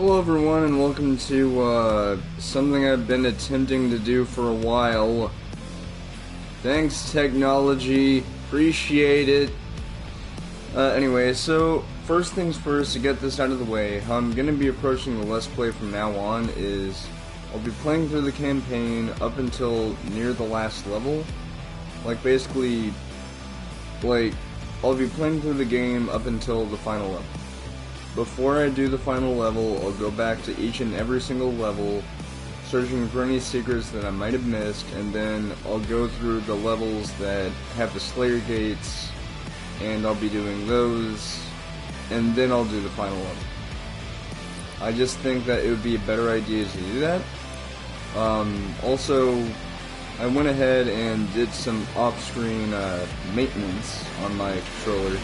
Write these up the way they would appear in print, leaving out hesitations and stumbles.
Hello everyone and welcome to something I've been attempting to do for a while. Thanks technology, appreciate it. Anyway, so first things first, to get this out of the way, how I'm going to be approaching the Let's Play from now on is I'll be playing through the campaign up until near the last level. Basically, I'll be playing through the game up until the final level. Before I do the final level, I'll go back to each and every single level, searching for any secrets that I might have missed, and then I'll go through the levels that have the Slayer Gates, and I'll be doing those, and then I'll do the final level. I just think that it would be a better idea to do that. Also, I went ahead and did some off-screen maintenance on my controller.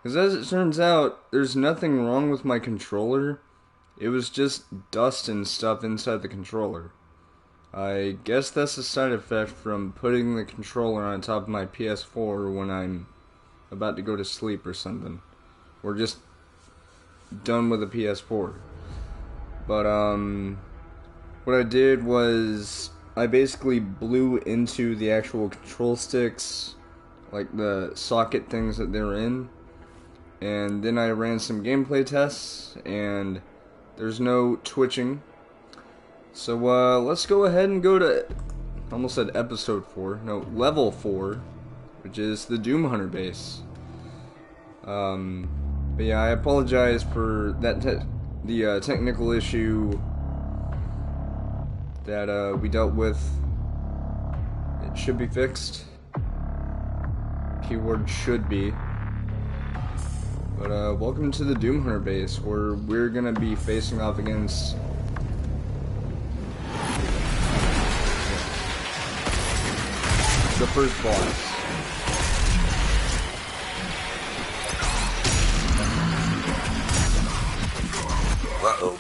Because as it turns out, there's nothing wrong with my controller. It was just dust and stuff inside the controller. I guess that's a side effect from putting the controller on top of my PS4 when I'm about to go to sleep or something. Or just done with the PS4. But, what I did was I basically blew into the actual control sticks, like the socket things that they're in. And then I ran some gameplay tests, and there's no twitching. So, let's go ahead and go to, I almost said episode 4, no, level 4, which is the Doom Hunter base. But yeah, I apologize for that, the technical issue that, we dealt with. It should be fixed. Keyword should be. But, welcome to the Doom Hunter base, where we're gonna be facing off against the first boss. Uh-oh.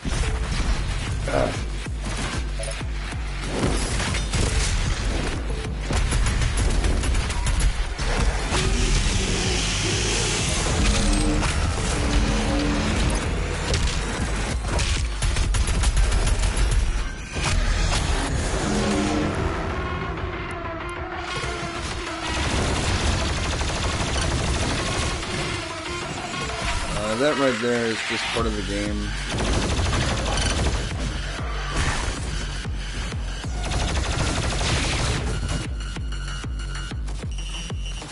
That right there is just part of the game.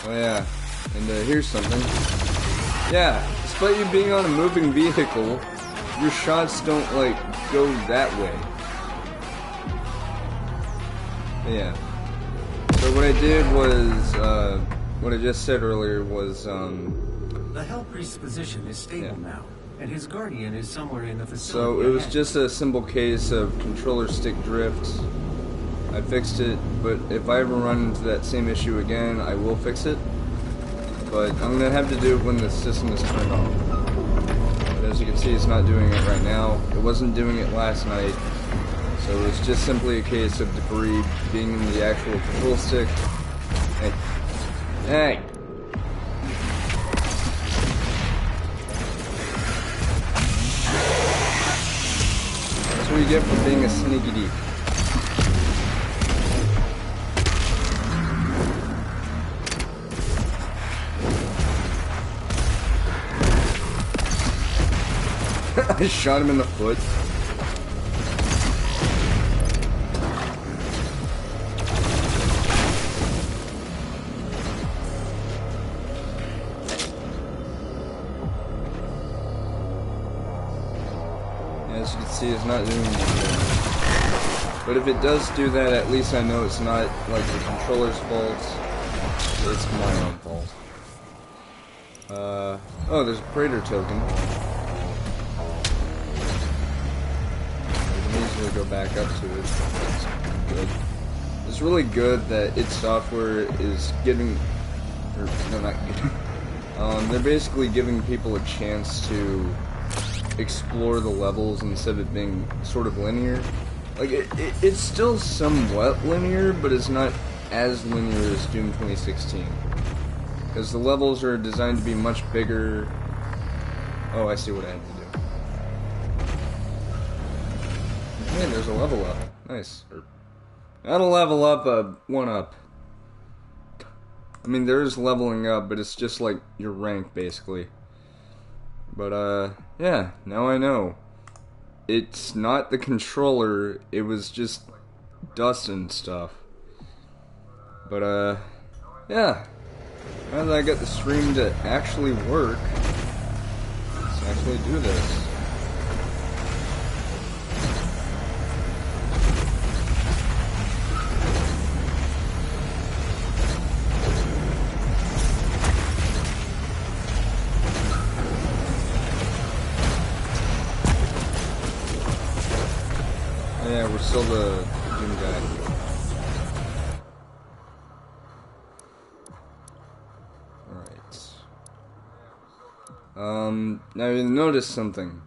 Oh yeah, and here's something. Yeah, despite you being on a moving vehicle, your shots don't, go that way. But yeah. So what I did was, what I just said earlier was, the Hellpriest's position is stable now, and his guardian is somewhere in the facility. So it was just a simple case of controller stick drift. I fixed it, but if I ever run into that same issue again, I will fix it. But I'm gonna have to do it when the system is turned on. But as you can see, it's not doing it right now. It wasn't doing it last night. So it was just simply a case of debris being in the actual control stick. Hey. Hey! That's what you get for being a sneaky deep. I shot him in the foot. As you can see, it's not doing anything. But if it does do that, at least I know it's not the controller's fault. It's my own fault. Oh, there's a Praetor token. I can easily go back up to it. That's good. It's really good that id Software is giving, or no, not giving. They're basically giving people a chance to explore the levels instead of it being sort of linear. It's still somewhat linear, but it's not as linear as Doom 2016. Because the levels are designed to be much bigger. Oh, I see what I have to do. Hey, there's a level up. Nice. Not a level up, a 1-up. I mean, there is leveling up, but it's just like your rank, basically. But, yeah, now I know. It's not the controller, it was just dust and stuff. But, yeah. Now that I got the stream to actually work, let's actually do this. Yeah, we're still the Doom guy. Alright. Now you'll notice something.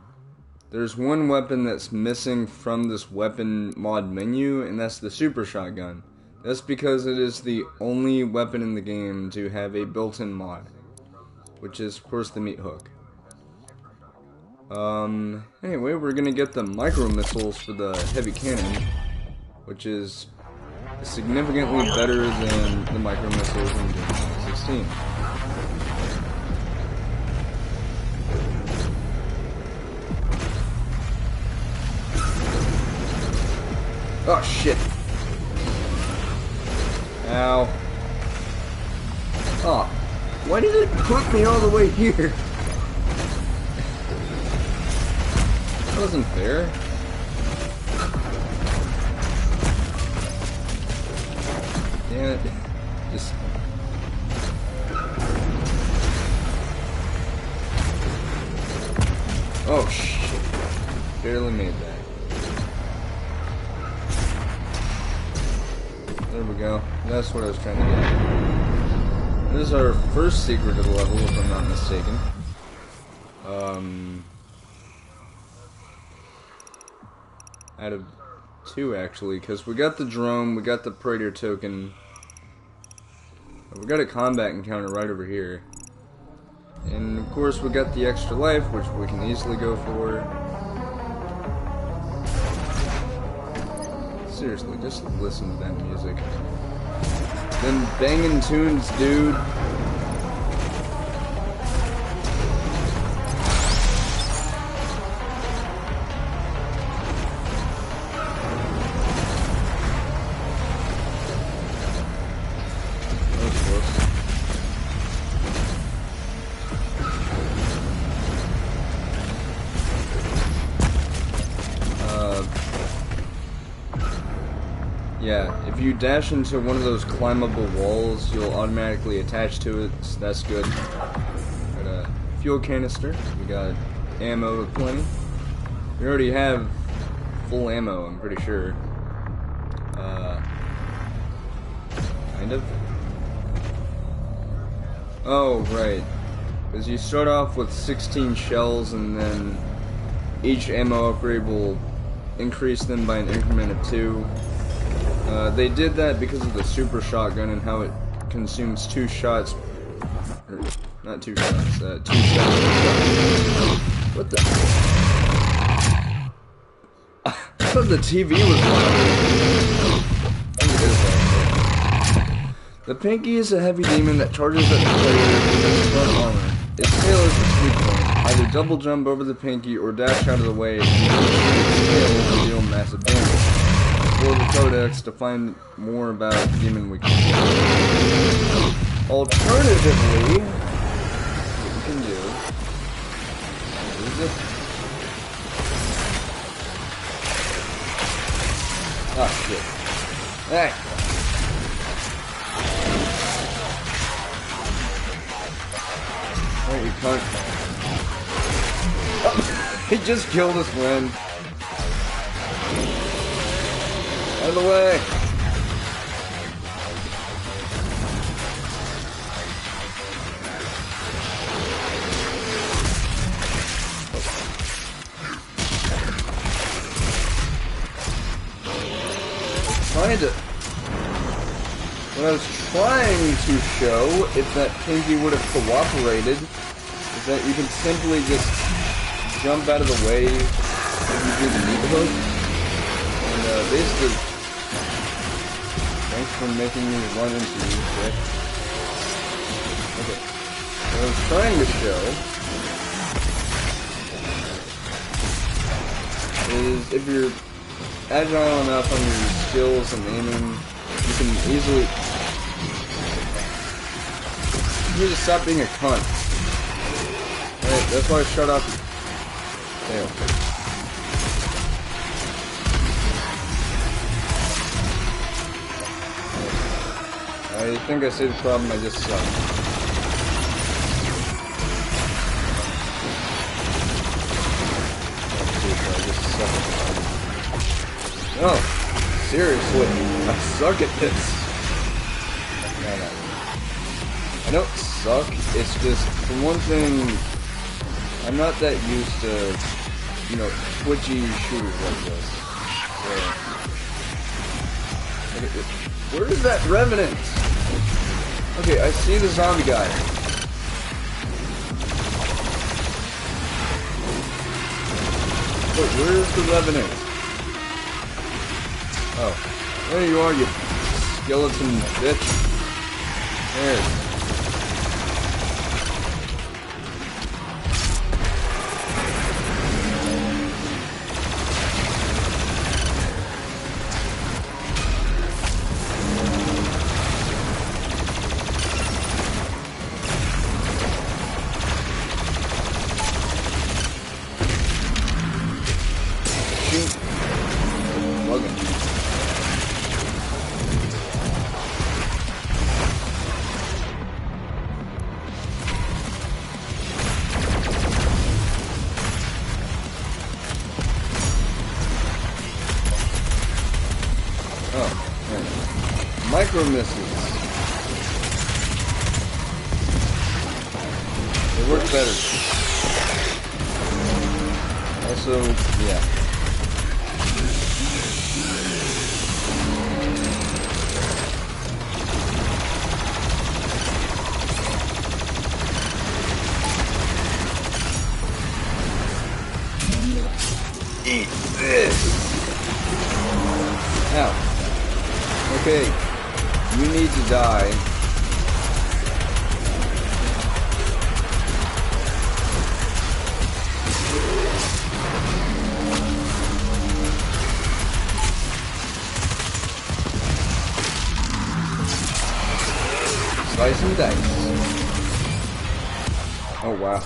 There's one weapon that's missing from this weapon mod menu, and that's the super shotgun. That's because it is the only weapon in the game to have a built-in mod, which is, of course, the meat hook. Anyway, we're gonna get the micro missiles for the heavy cannon, which is significantly better than the micro missiles in Doom 16. Oh shit! Ow. Oh, why did it put me all the way here? That wasn't fair. Damn it. Just... Oh shit. Barely made that. There we go. That's what I was trying to get. This is our first secret of the level, if I'm not mistaken. Out of 2, actually, because we got the drone, we got the Praetor token, we got a combat encounter right over here, and of course we got the extra life, which we can easily go for. Seriously, just listen to that music. Them banging tunes, dude. Yeah, if you dash into one of those climbable walls, you'll automatically attach to it, so that's good. Got a fuel canister, we got ammo plenty. We already have full ammo, I'm pretty sure. Kind of. Oh, right. Because you start off with 16 shells, and then each ammo upgrade will increase them by an increment of 2. They did that because of the super shotgun and how it consumes 2 shots, or not 2 shots, 2 shots. What the? I thought the TV was loud. The Pinky is a heavy demon that charges at the player with its front armor. Its tail is its weak point. Either double jump over the Pinky or dash out of the way, and its tail will deal massive damage. Explore the codex to find more about demon weaknesses. Alternatively, what you can do is it. Oh shit. Hey! Wait, you can't. Oh, he just killed us, Wen. Out of the way! What I was trying to show, if that Pinky would have cooperated, is that you can simply just jump out of the way if you do the meat hook. basically, thanks for making me run into you, Dick. Okay. What I was trying to show is if you're agile enough on your skills and aiming, you can easily... You need to stop being a cunt. Right, that's why I shut up. Damn. I think I see the problem, I just suck. No, seriously, I suck at this. No. I don't suck, it's just, for one thing, I'm not that used to, you know, twitchy shooters like this. So, where is that Revenant? Okay, I see the zombie guy. Wait, where is the Revenant? Oh, there you are, you skeleton bitch. There. Micro misses. They work better. Also, yeah. Eat this. Ow. Okay. You need to die. Slice and dice. Oh wow.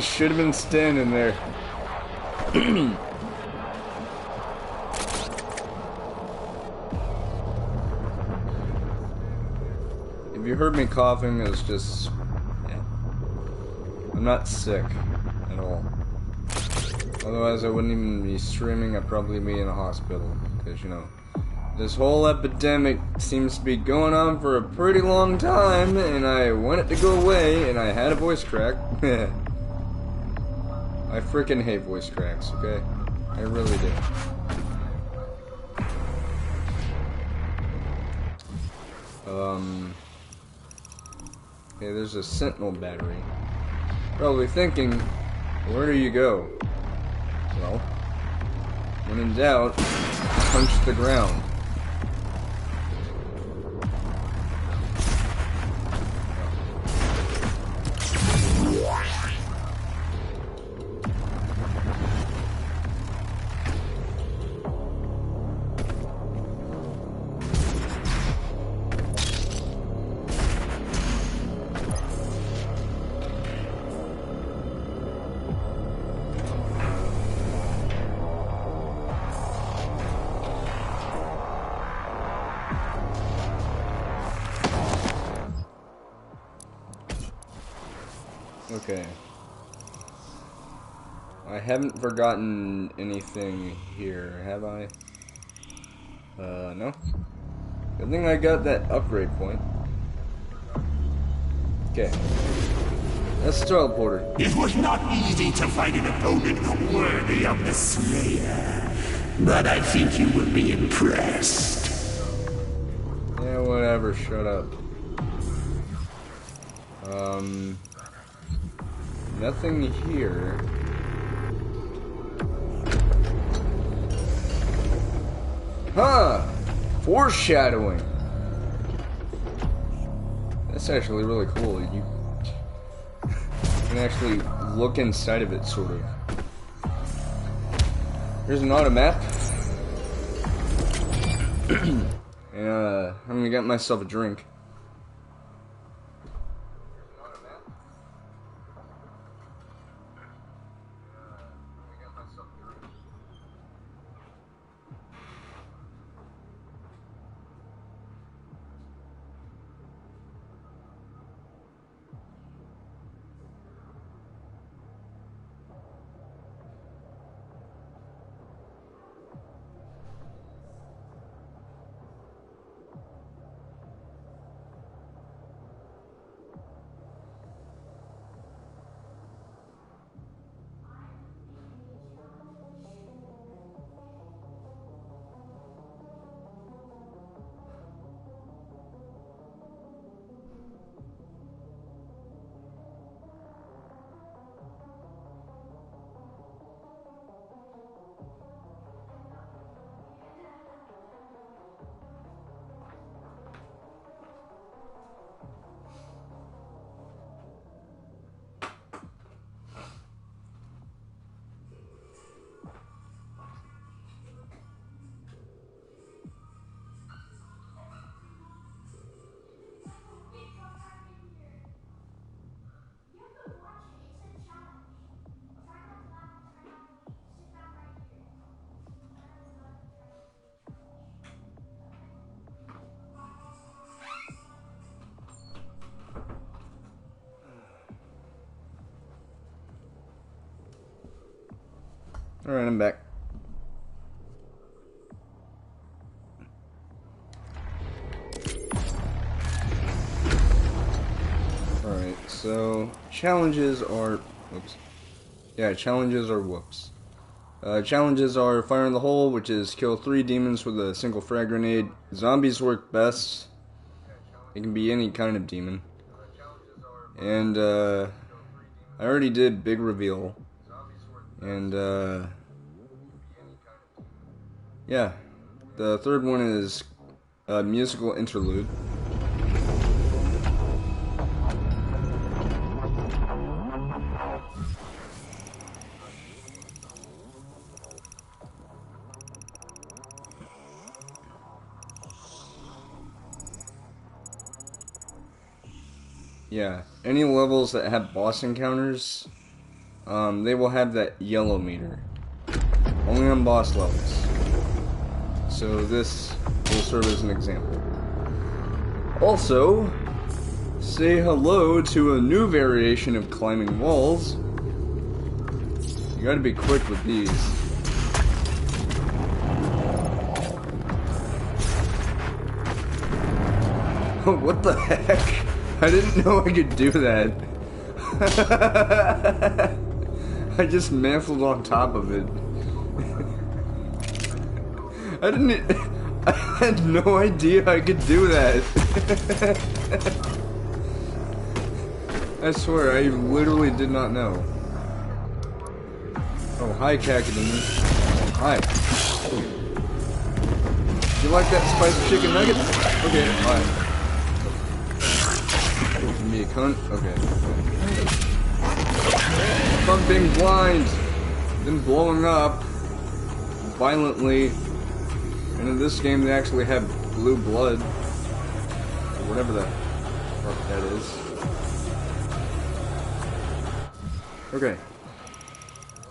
Should have been standing there. If you heard me coughing, it's just... yeah. I'm not sick at all. Otherwise I wouldn't even be streaming, I'd probably be in a hospital. Because, you know, this whole epidemic seems to be going on for a pretty long time, and I want it to go away, and I had a voice crack. I freaking hate voice cracks, okay? I really do. Okay, there's a sentinel battery. Probably thinking, where do you go? Well, when in doubt, punch the ground. Okay. I haven't forgotten anything here, have I? No. Good thing I got that upgrade point. Okay. That's the teleporter. It was not easy to find an opponent worthy of the Slayer, but I think you will be impressed. Yeah, whatever, shut up. Nothing here. Huh. Foreshadowing. That's actually really cool. You can actually look inside of it, sort of. Here's an auto map. And, I'm gonna get myself a drink. Alright, I'm back. Alright, so challenges are whoops. Challenges are fire in the hole, which is kill 3 demons with a single frag grenade. Zombies work best. It can be any kind of demon. And I already did big reveal. And yeah, the third one is a musical interlude. Yeah, any levels that have boss encounters, they will have that yellow meter. Only on boss levels. So this will serve as an example. Also, say hello to a new variation of climbing walls. You gotta be quick with these. What the heck? I didn't know I could do that. I just mantled on top of it. I had no idea I could do that. I swear, I literally did not know. Oh, hi, Kakadini. Hi. You like that spicy chicken nugget? Okay, hi. Me a cunt? Okay. From being blind, then blowing up violently, and in this game they actually have blue blood, or whatever the fuck that is. Okay.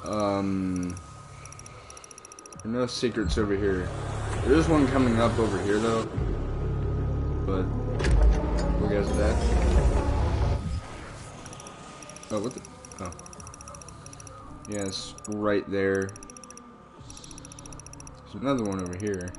There are no secrets over here. There is one coming up over here though, but we'll get to that. Oh, what the? Oh. Yes, right there. There's another one over here.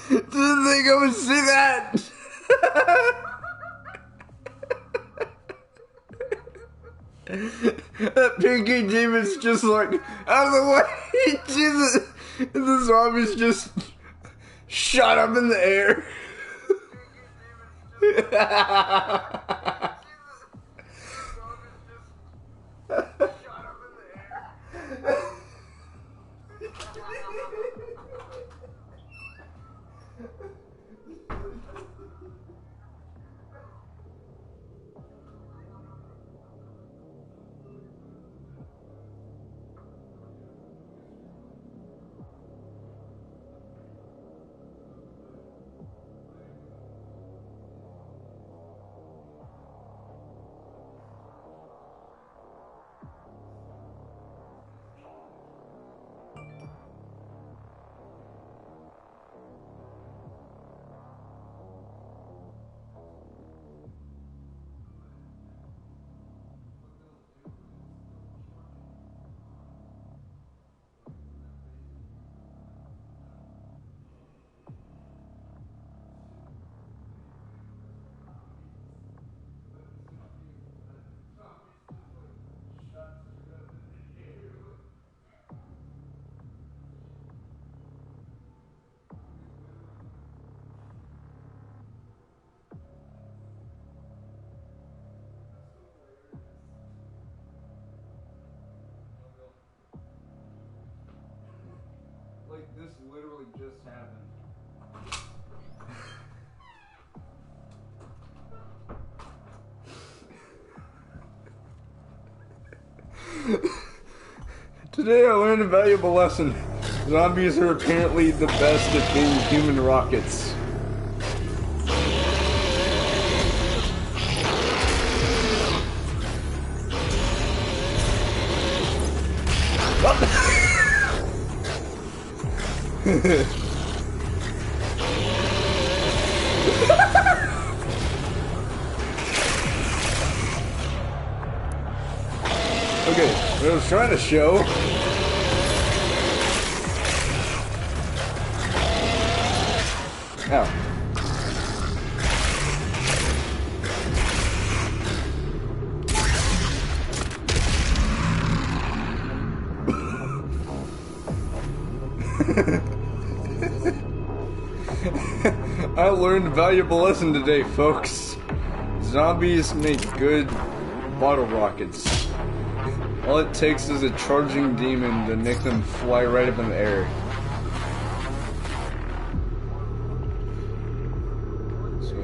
Didn't think I would see that. That pinky demon's just like out of the way. Jesus, the zombie's just shot up in the air. Like, this literally just happened. Today I learned a valuable lesson. Zombies are apparently the best at being human rockets. Okay, what I was trying to show. Ow. I learned a valuable lesson today, folks. Zombies make good bottle rockets. All it takes is a charging demon to make them fly right up in the air. So,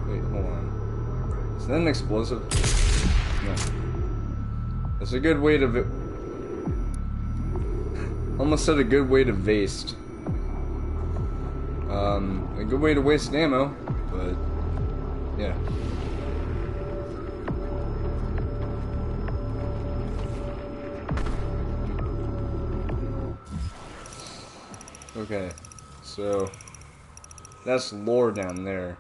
wait, hold on. Is that an explosive? No. That's a good way to almost said a good way to waste. A good way to waste ammo, but yeah. Okay, so that's lore down there.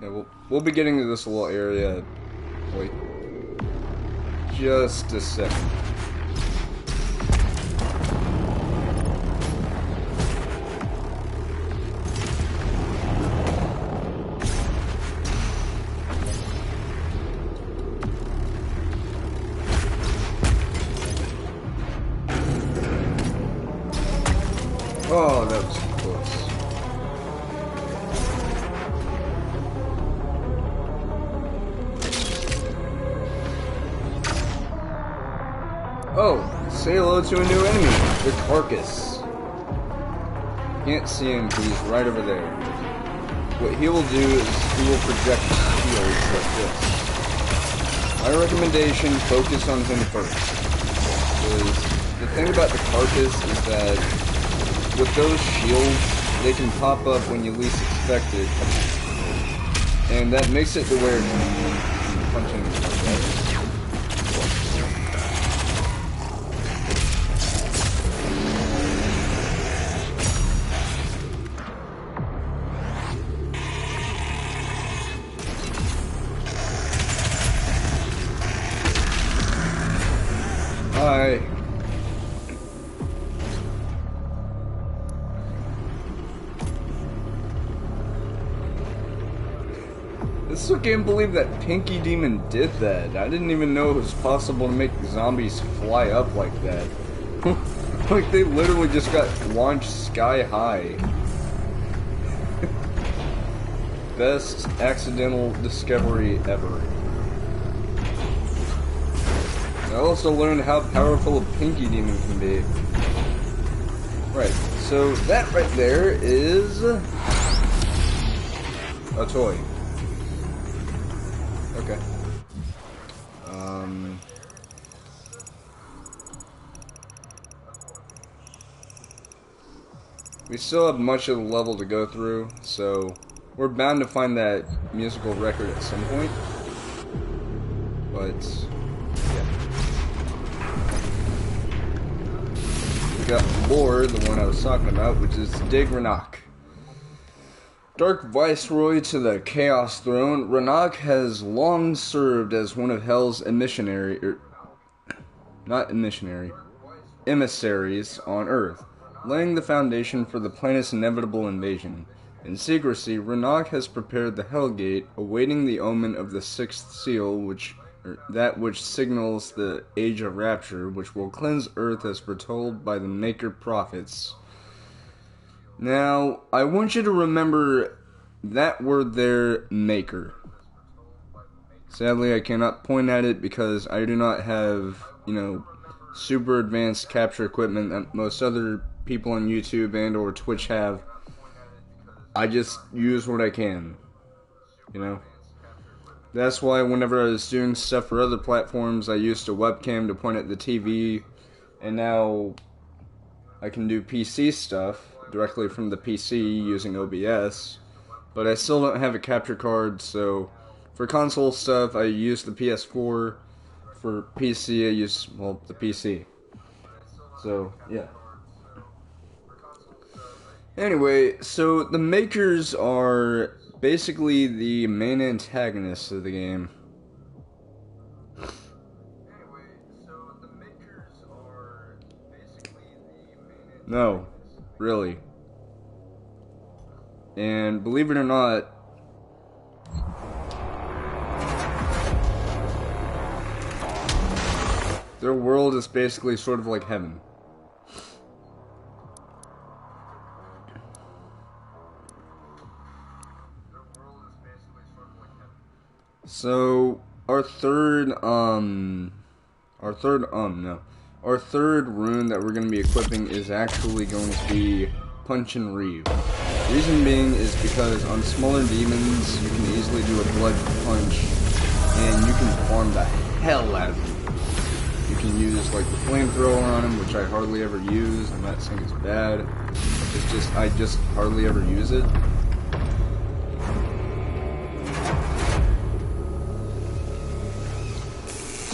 Yeah, we'll be getting to this little area. Wait, just a second. Oh, that was close. Oh, say hello to a new enemy, the Carcass. Can't see him, but he's right over there. What he will do is he will project shields like this. My recommendation, focus on him first. Because the thing about the Carcass is that with those shields, they can pop up when you least expect it, and that makes it to where you can punch enemies like that. still can't believe that Pinky Demon did that. I didn't even know it was possible to make zombies fly up like that. Like, they literally just got launched sky high. Best accidental discovery ever. I also learned how powerful a Pinky Demon can be. Right, so that right there is a toy. Okay. We still have much of the level to go through, so we're bound to find that musical record at some point. But yeah. We got Lore, the one I was talking about, which is Dig Rannoch. Dark Viceroy to the Chaos Throne, Rannoch has long served as one of Hell's emissaries on Earth, laying the foundation for the planet's inevitable invasion. In secrecy, Rannoch has prepared the Hellgate, awaiting the omen of the sixth seal, that which signals the Age of Rapture, which will cleanse Earth as foretold by the Maker prophets. Now, I want you to remember that word there, Maker. Sadly, I cannot point at it because I do not have, super advanced capture equipment that most other people on YouTube and or Twitch have. I just use what I can, That's why whenever I was doing stuff for other platforms, I used a webcam to point at the TV, and now I can do PC stuff directly from the PC using OBS, but I still don't have a capture card, so for console stuff I use the PS4, for PC I use, the PC. So, yeah. Anyway, so the Makers are basically the main antagonists of the game. No, really. And believe it or not, their world is basically sort of like heaven. So our third rune that we're going to be equipping is actually going to be Punch and Reeve. Reason being is because on smaller demons you can easily do a blood punch and you can farm the hell out of them. You can use like the flamethrower on them, which I hardly ever use. I'm not saying it's bad. It's just I just hardly ever use it.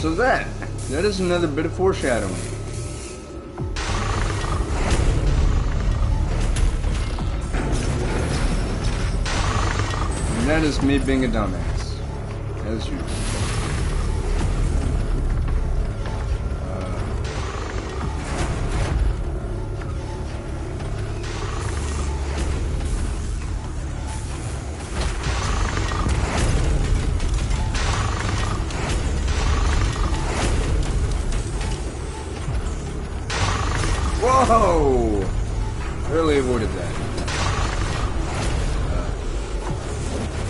So that is another bit of foreshadowing. And that is me being a dumbass, as usual. Whoa! Barely avoided that.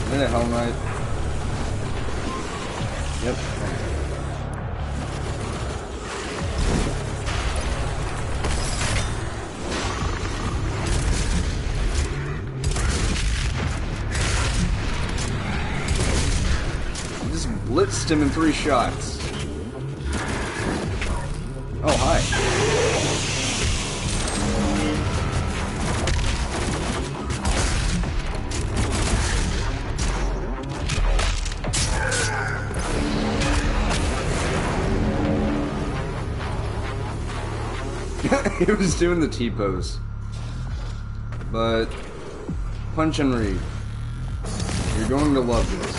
Isn't it Hell Knight? Yep. Just blitzed him in 3 shots. Oh, hi. He was doing the T-pose. But Punch and Reeve, you're going to love this.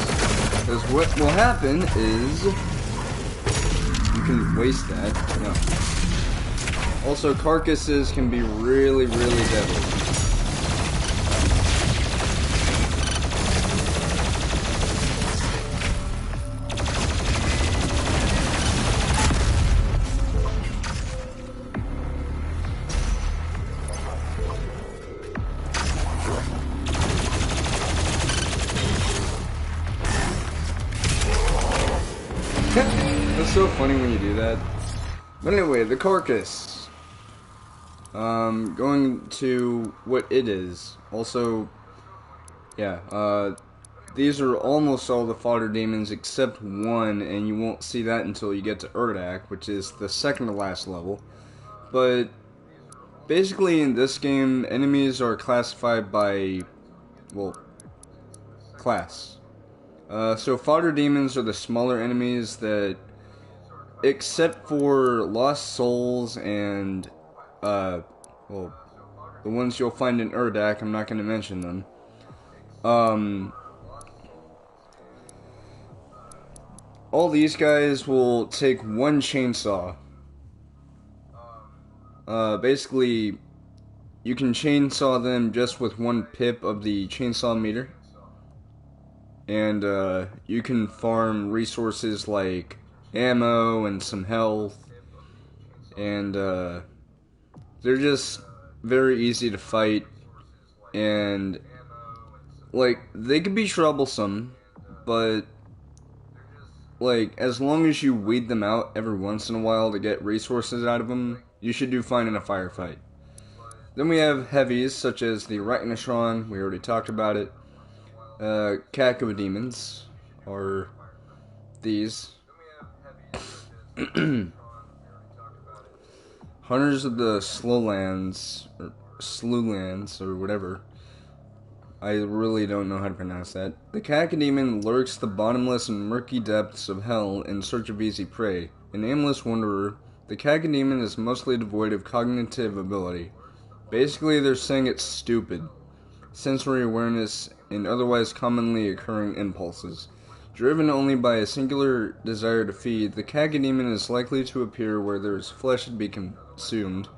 Because what will happen is you can waste that. No. Also, carcasses can be really, really deadly. It's so funny when you do that. But anyway, the carcass. Going to what it is. Also, yeah, these are almost all the fodder demons except one, and you won't see that until you get to Urdak, which is the second to last level. But basically in this game, enemies are classified by, well, class. So fodder demons are the smaller enemies that, except for lost souls and, well, the ones you'll find in Urdak, I'm not going to mention them. All these guys will take one chainsaw. Basically, you can chainsaw them just with one pip of the chainsaw meter. And, you can farm resources like ammo and some health. And, they're just very easy to fight. And, like, they can be troublesome, but, like, as long as you weed them out every once in a while to get resources out of them, you should do fine in a firefight. Then we have heavies, such as the Rhythnashron, we already talked about it. Cacodemons are these. Hunters of the Slowlands, or Slewlands, or whatever. I really don't know how to pronounce that. The Cacodemon lurks the bottomless and murky depths of hell in search of easy prey. An aimless wanderer, the Cacodemon is mostly devoid of cognitive ability. Basically, they're saying it's stupid. Sensory awareness and otherwise commonly occurring impulses. Driven only by a singular desire to feed, the Cacodemon is likely to appear where there is flesh to be consumed.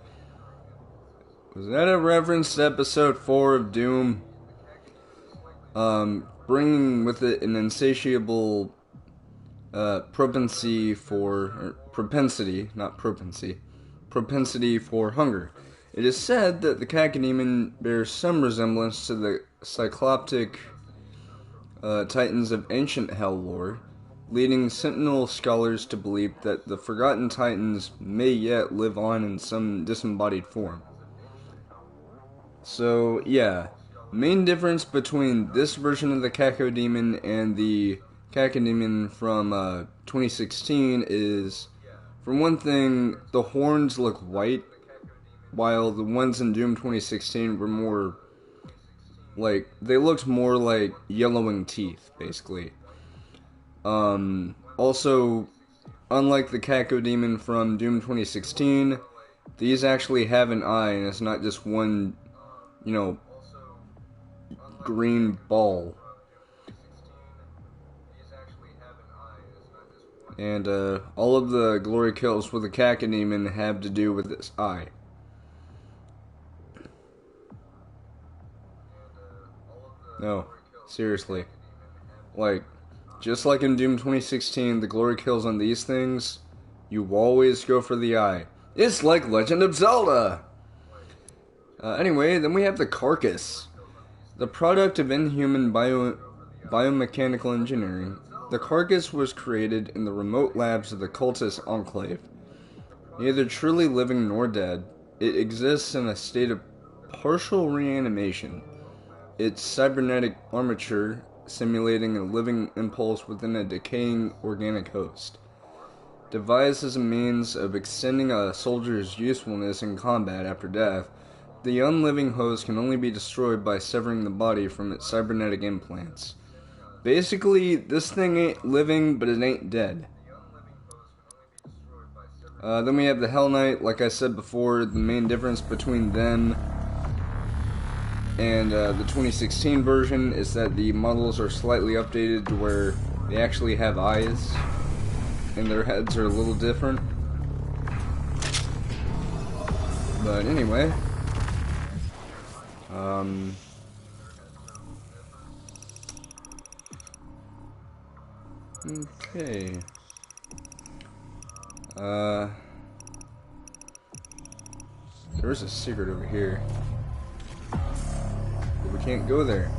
Was that a reference to episode 4 of Doom? Bringing with it an insatiable propensity for hunger. It is said that the Cacodemon bears some resemblance to the cycloptic titans of ancient hell lore, leading Sentinel scholars to believe that the forgotten titans may yet live on in some disembodied form. So, yeah. Main difference between this version of the Cacodemon and the Cacodemon from 2016 is, for one thing, the horns look white, while the ones in Doom 2016 were more, like, they looked more like yellowing teeth, basically. Also, unlike the Cacodemon from Doom 2016, these actually have an eye, and it's not just one, green ball. And all of the glory kills with the Cacodemon have to do with this eye. No, seriously. Like, just like in Doom 2016, the glory kills on these things, you always go for the eye. It's like Legend of Zelda! Anyway, then we have the Carcass. The product of inhuman biomechanical engineering, the Carcass was created in the remote labs of the cultist Enclave. Neither truly living nor dead, it exists in a state of partial reanimation. Its cybernetic armature simulating a living impulse within a decaying organic host. Devised as a means of extending a soldier's usefulness in combat after death, the unliving host can only be destroyed by severing the body from its cybernetic implants. Basically, this thing ain't living, but it ain't dead. Then we have the Hell Knight. Like I said before, the main difference between them and the 2016 version is that the models are slightly updated to where they actually have eyes, and their heads are a little different. But anyway, okay. There's a secret over here. But we can't go there.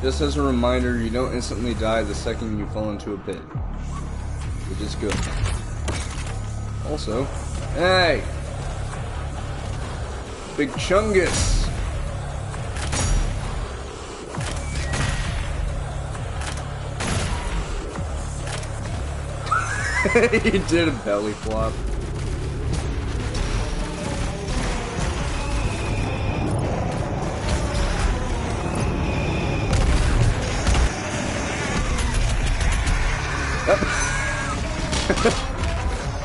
Just as a reminder, you don't instantly die the second you fall into a pit. Which is good. Also, hey! Big Chungus! He did a belly flop.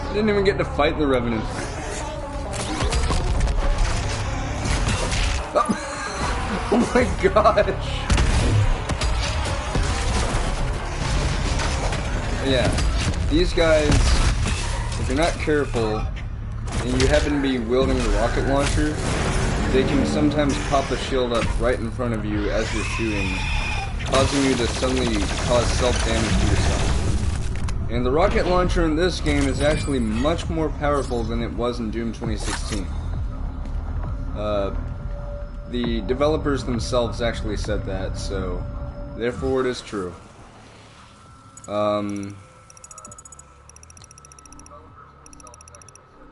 I didn't even get to fight the Revenant. Oh my gosh! Yeah, these guys, if you're not careful, and you happen to be wielding a rocket launcher, they can sometimes pop a shield up right in front of you as you're shooting, causing you to suddenly cause self-damage to yourself. And the rocket launcher in this game is actually much more powerful than it was in Doom 2016. The developers themselves actually said that, so therefore it is true.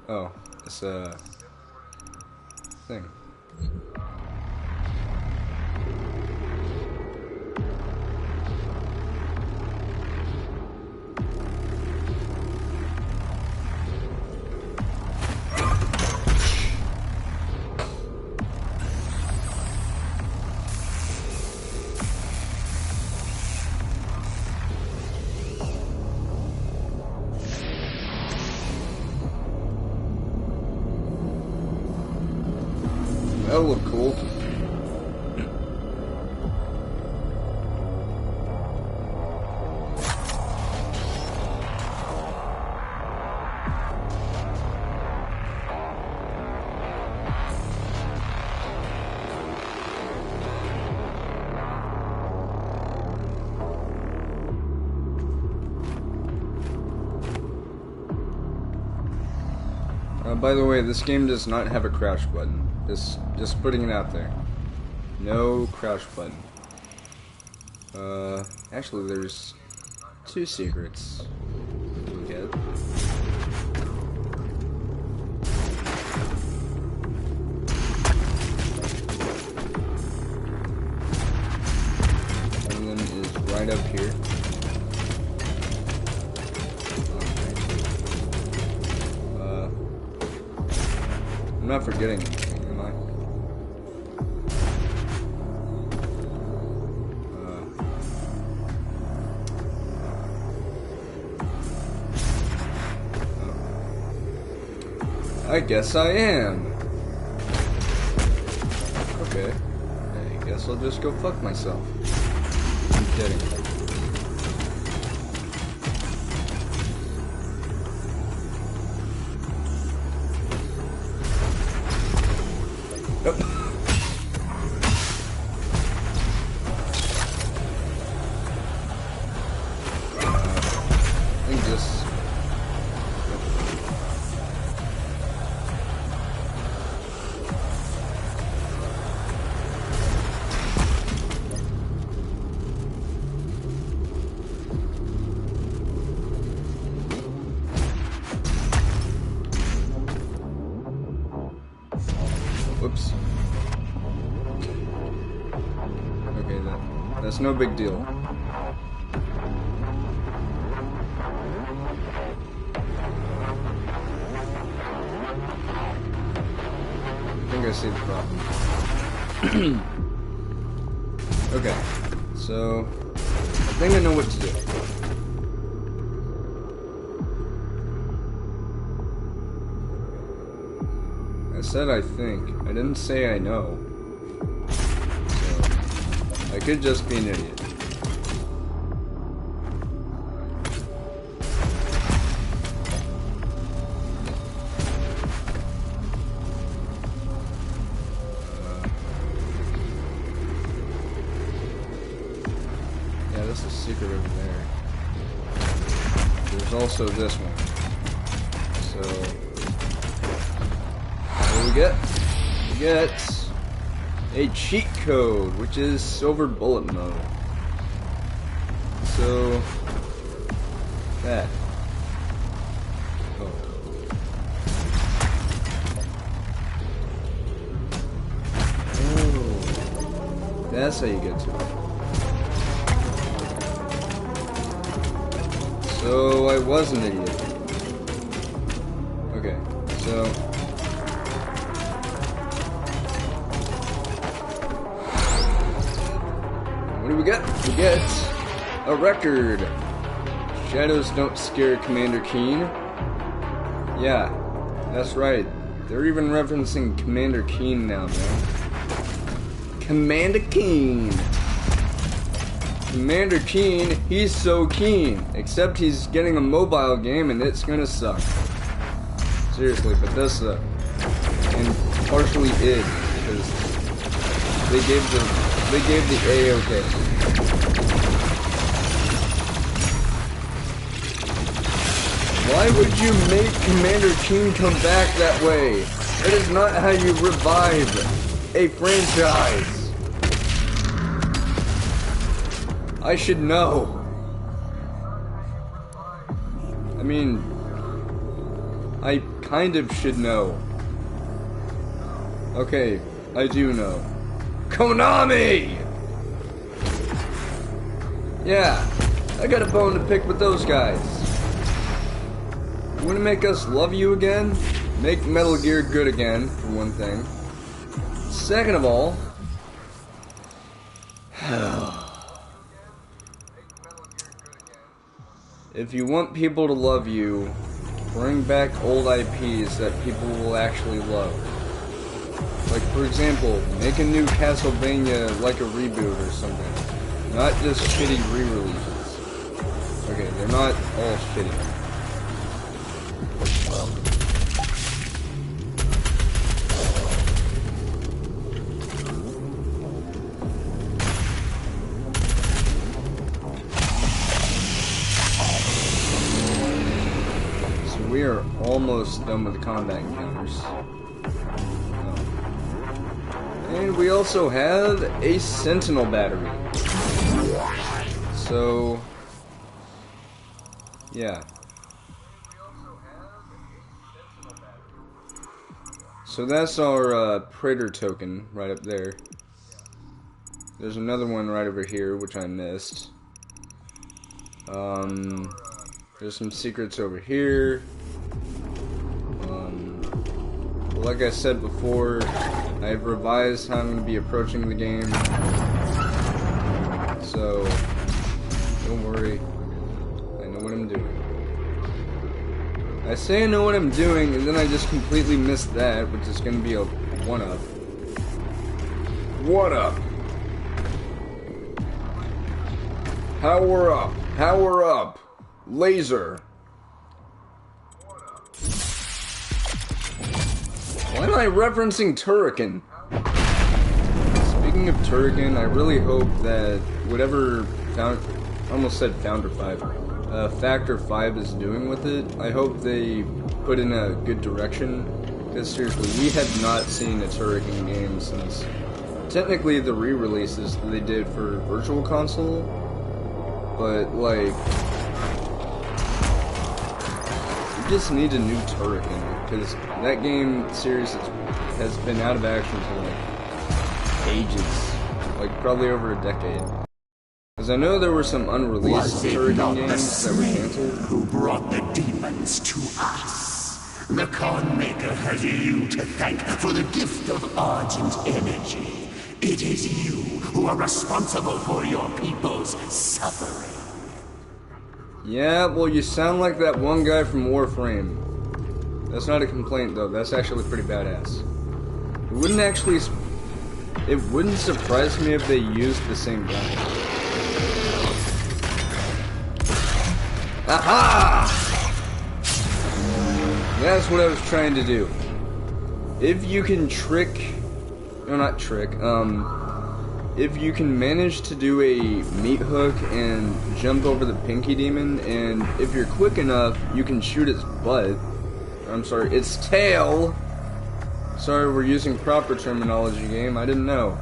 Oh, it's a thing. That'll look cool. By the way, this game does not have a crouch button. Just putting it out there. No crouch button. Actually there's 2 secrets you can get. One of them is right up here. I'm not forgetting anything, am I? I guess I am. Okay. I guess I'll just go fuck myself. I'm kidding. Whoops. Okay, that's no big deal. I think I see the problem. Okay, so I think I know what to do. I said I think. I didn't say I know. So, I could just be an idiot. Yeah, this is secret over there. There's also this one. So... we get a cheat code, which is silver bullet mode. So that. Oh. Oh. That's how you get to it. So I was an idiot. Okay, so what do we get? We get a record. Shadows don't scare Commander Keen. Yeah, that's right. They're even referencing Commander Keen now, man. Commander Keen. Commander Keen, he's so keen. Except he's getting a mobile game and it's gonna suck. Seriously, but does suck. And partially id, because they gave the A-OK. Why would you make Commander Keen come back that way? That is not how you revive a franchise. I should know. I mean, I kind of should know. Okay, I do know. Konami! Yeah, I got a bone to pick with those guys. You wanna make us love you again? Make Metal Gear good again, for one thing. Second of all, if you want people to love you, bring back old IPs that people will actually love. Like, for example, make a new Castlevania like a reboot or something. Not just shitty re-releases. Okay, they're not all shitty. We are almost done with the combat encounters. And we also have a Sentinel battery. So, yeah. So that's our Praetor token right up there. There's another one right over here, which I missed. There's some secrets over here. Like I said before, I've revised how I'm going to be approaching the game. So, don't worry. I know what I'm doing. I say I know what I'm doing, and then I just completely missed that, which is going to be a one-up. What up? Power up. Power up. Laser. Why am I referencing Turrican? Speaking of Turrican, I really hope that whatever I almost said Founder 5, Factor 5 is doing with it, I hope they put in a good direction. Because seriously, we have not seen a Turrican game since technically the re-releases that they did for Virtual Console, but like, we just need a new Turrican. Because that game series has been out of action for like ages, like probably over a decade. Because I know there were some unreleased Turrican games that were canceled. Who brought the demons to us? The Con Maker has you to thank for the gift of Argent energy. It is you who are responsible for your people's suffering. Yeah, well, you sound like that one guy from Warframe. That's not a complaint, though. That's actually pretty badass. It wouldn't surprise me if they used the same guy. Aha! That's what I was trying to do. If you can if you can manage to do a meat hook and jump over the Pinky Demon, and if you're quick enough, you can shoot its butt. I'm sorry, its tail. Sorry, we're using proper terminology, game. I didn't know.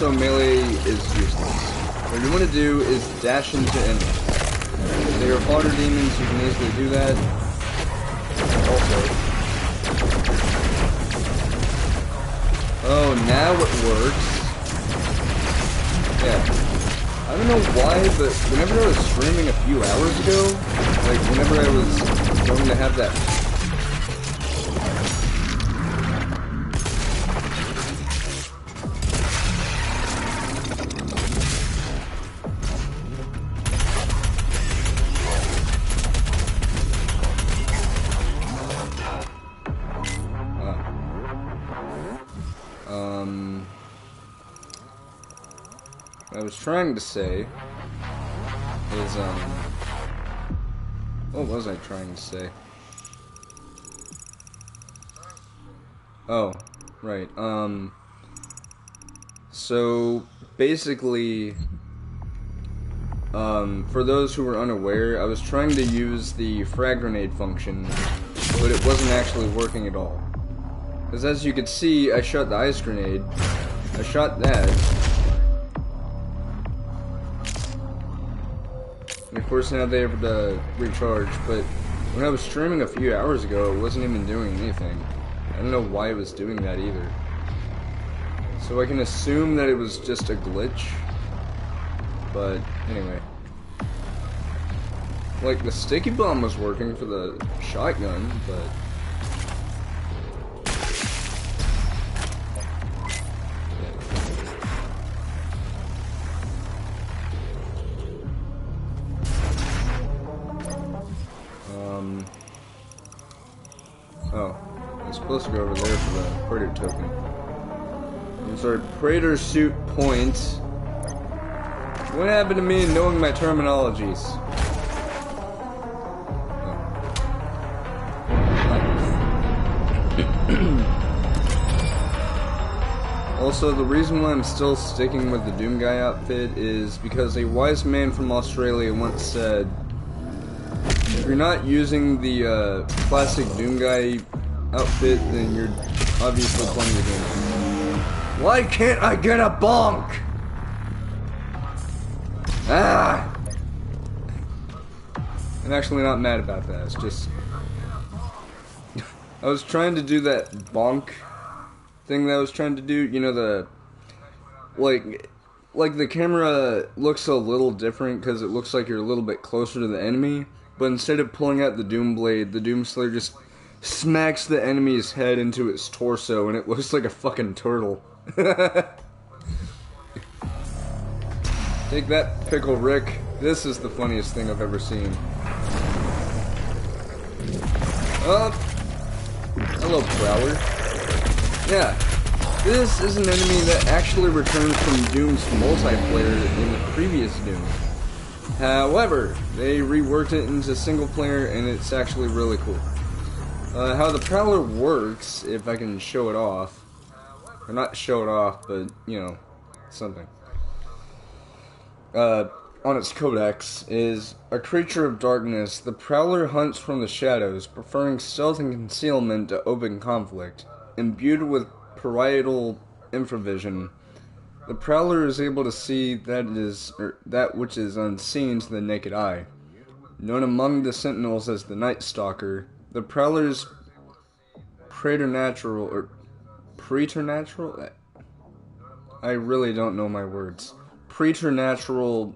also melee is useless. What you want to do is dash into enemies. If they are fodder demons, you can easily do that. Also. Oh, now it works. Yeah. I don't know why, but whenever I was streaming a few hours ago, like whenever I was going to have that... What I was trying to say is, what was I trying to say? Oh, right, so, basically, for those who were unaware, I was trying to use the frag grenade function, but it wasn't actually working at all. Because as you could see, I shot the ice grenade, I shot that, and of course now they have to recharge, but when I was streaming a few hours ago, it wasn't even doing anything. I don't know why it was doing that either. So I can assume that it was just a glitch, but anyway. Like, the sticky bomb was working for the shotgun, but... Oh, I'm supposed to go over there for the Praetor token. I'm sorry, Praetor suit points. What happened to me knowing my terminologies? Also, the reason why I'm still sticking with the Doom Guy outfit is because a wise man from Australia once said, if you're not using the classic Doom Guy outfit, then you're obviously playing the game. Why can't I get a bonk? Ah! I'm actually not mad about that, it's just... I was trying to do that bonk thing that I was trying to do, you know, the... Like the camera looks a little different because it looks like you're a little bit closer to the enemy. But instead of pulling out the Doom Blade, the Doomslayer just smacks the enemy's head into its torso, and it looks like a fucking turtle. Take that, Pickle Rick. This is the funniest thing I've ever seen. Hello, Prowler. Yeah, this is an enemy that actually returned from Doom's multiplayer in the previous Doom. However, they reworked it into single player, and it's actually really cool. How the Prowler works, if I can show it off, or not show it off, but, you know, something. On its codex, is a creature of darkness. The Prowler hunts from the shadows, preferring stealth and concealment to open conflict. Imbued with parietal infravision, the Prowler is able to see that which is unseen to the naked eye. Known among the Sentinels as the Night Stalker, the Prowler's preternatural... I really don't know my words. Preternatural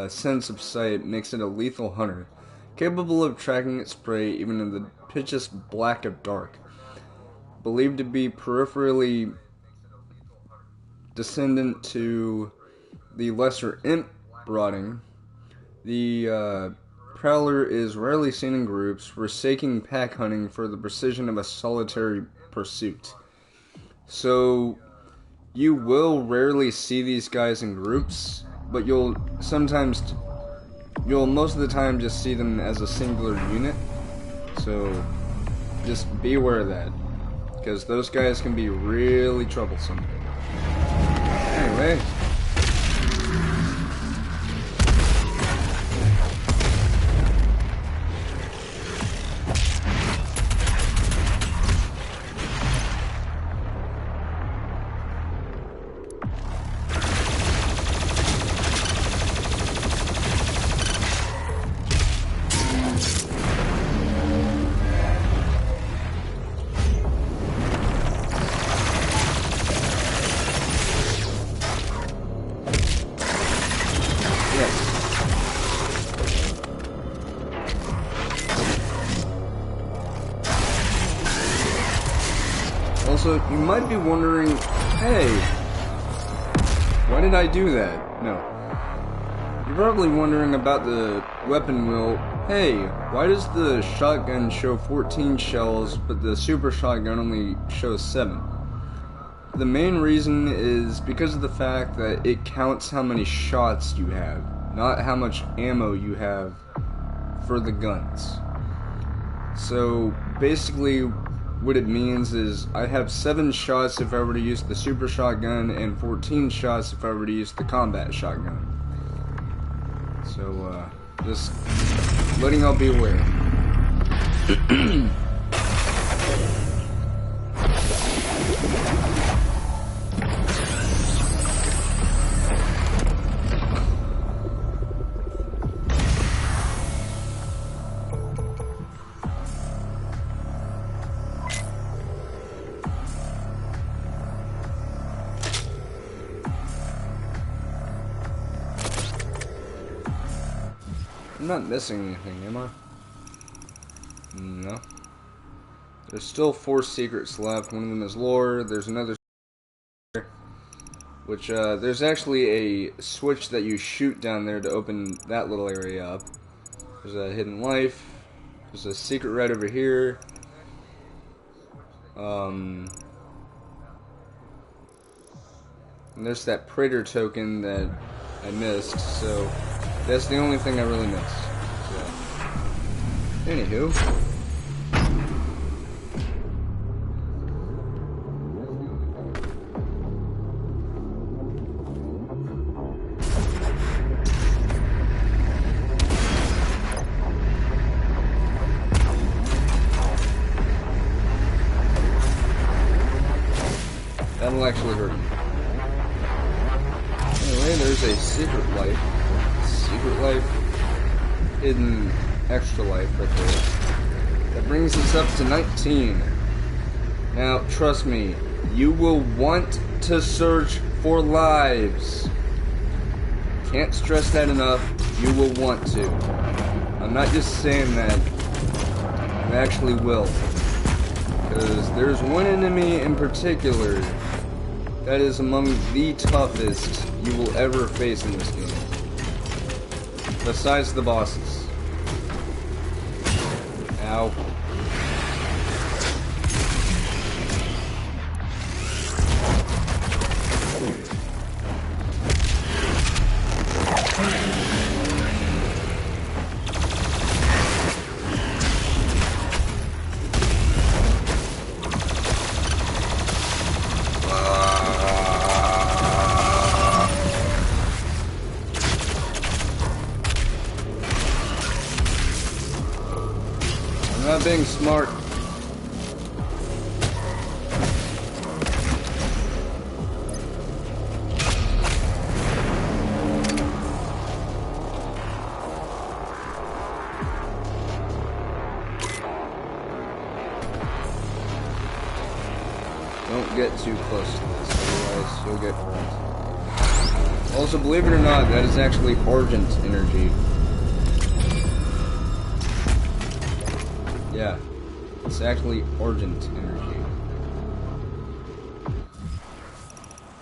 sense of sight makes it a lethal hunter, capable of tracking its prey even in the pitchiest black of dark. Believed to be peripherally descendant to the lesser imp Rotting, the Prowler is rarely seen in groups, forsaking pack hunting for the precision of a solitary pursuit. So, you will rarely see these guys in groups, but you'll most of the time just see them as a singular unit. So, just be aware of that, because those guys can be really troublesome. Anyway. Also, you might be wondering, hey, why did I do that? No. You're probably wondering about the weapon wheel. Hey, why does the shotgun show 14 shells, but the super shotgun only shows 7? The main reason is because of the fact that it counts how many shots you have, not how much ammo you have for the guns. So basically what it means is I have 7 shots if I were to use the super shotgun and 14 shots if I were to use the combat shotgun. So just letting y'all be aware. I'm not missing anything, am I? No. There's still 4 secrets left. One of them is lore. There's another which, there's actually a switch that you shoot down there to open that little area up. There's a hidden life. There's a secret right over here. And there's that Praetor token that I missed, so that's the only thing I really missed. So, anywho. That'll actually hurt you. Anyway, there's a secret life. Secret life, hidden extra life right there. That brings us up to 19. Now, trust me, you will want to search for lives. Can't stress that enough. You will want to. I'm not just saying that. You actually will. Because there's one enemy in particular that is among the toughest you will ever face in this game. Besides the bosses. Ow. Not being smart. Don't get too close to this, otherwise you'll get hurt. Also, believe it or not, that is actually Argent energy. Yeah, it's actually Argent energy.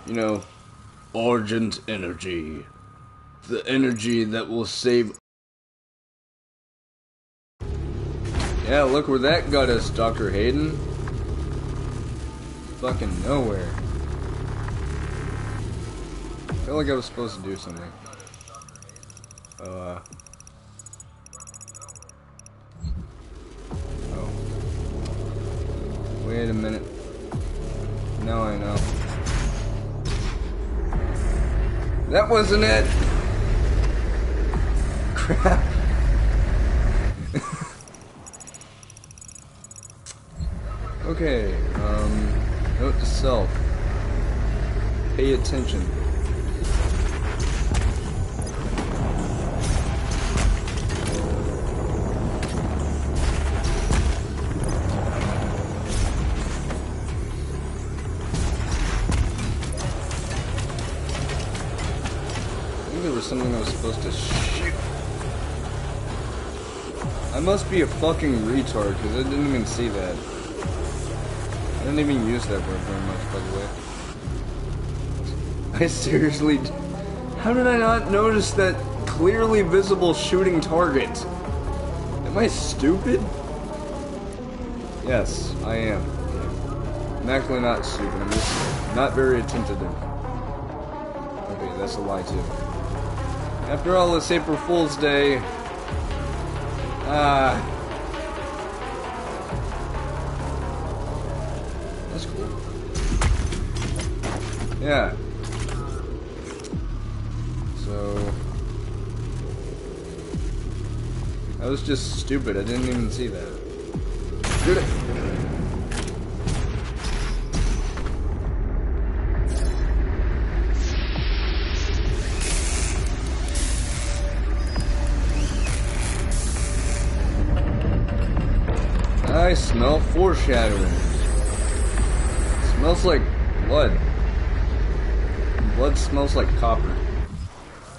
You know, Argent energy. The energy that will save... Yeah, look where that got us, Dr. Hayden. Fucking nowhere. I feel like I was supposed to do something. Oh, wait a minute. Now I know. That wasn't it! Crap. Okay, note to self. Pay attention. There was something I was supposed to shoot. I must be a fucking retard because I didn't even see that. I didn't even use that word very much, by the way. I seriously... How did I not notice that clearly visible shooting target? Am I stupid? Yes, I am. I'm actually not stupid, I'm just not very attentive. Okay, that's a lie too. After all, it's April Fool's Day. That's cool. Yeah. So... I was just stupid, I didn't even see that. Shoot it! I smell foreshadowing. Smells like blood. Blood smells like copper.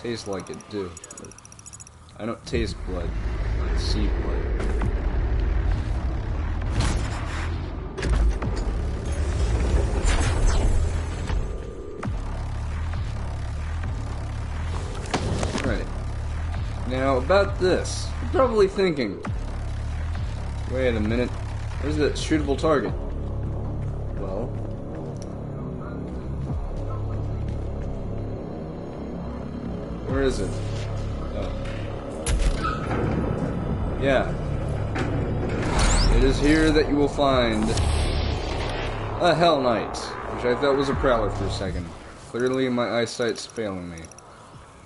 Tastes like it too. But I don't taste blood. I see blood. Right. Now about this. You're probably thinking, wait a minute, where's that shootable target? Well, where is it? Oh. Yeah. It is here that you will find a Hell Knight, which I thought was a Prowler for a second. Clearly my eyesight's failing me.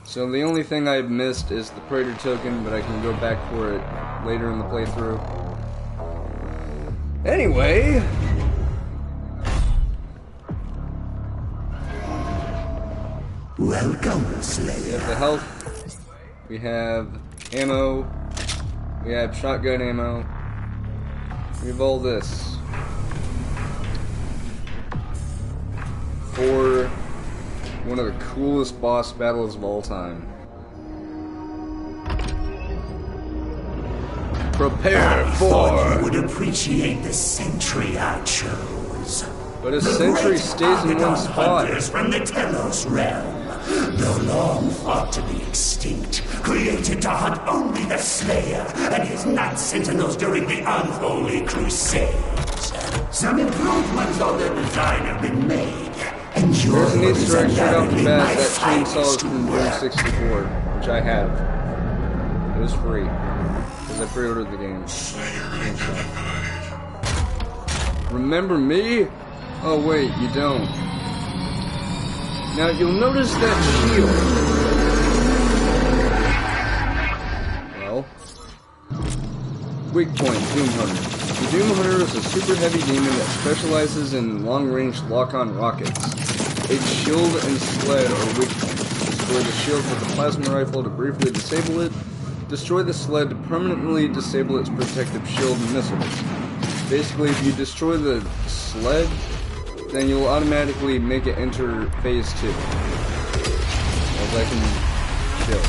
So the only thing I've missed is the Praetor token, but I can go back for it later in the playthrough. Anyway, welcome, Slayer. we have the health, we have ammo, we have shotgun ammo, we have all this for one of the coolest boss battles of all time. Prepare Thought you for... would appreciate the sentry I chose. But a sentry stays in one spot. Hunters from the Telos realm, though long thought to be extinct, created to hunt only the Slayer and his Night Sentinels during the Unholy Crusades. Some improvements on their design have been made, and There's an yours Easter egg straight off the undoubtedly bat. my That chainsaw is finest from Doom work. 64, which I have. It was free. Because I pre-ordered the game. Remember me? Oh wait, you don't. Now you'll notice that shield. Well, weak point, Doom Hunter. The Doom Hunter is a super heavy demon that specializes in long-range lock-on rockets. Its shield and sled are weak points. Destroy the shield with a plasma rifle to briefly disable it. Destroy the sled to permanently disable its protective shield and missiles. Basically, if you destroy the sled, then you'll automatically make it enter phase 2. As I can show.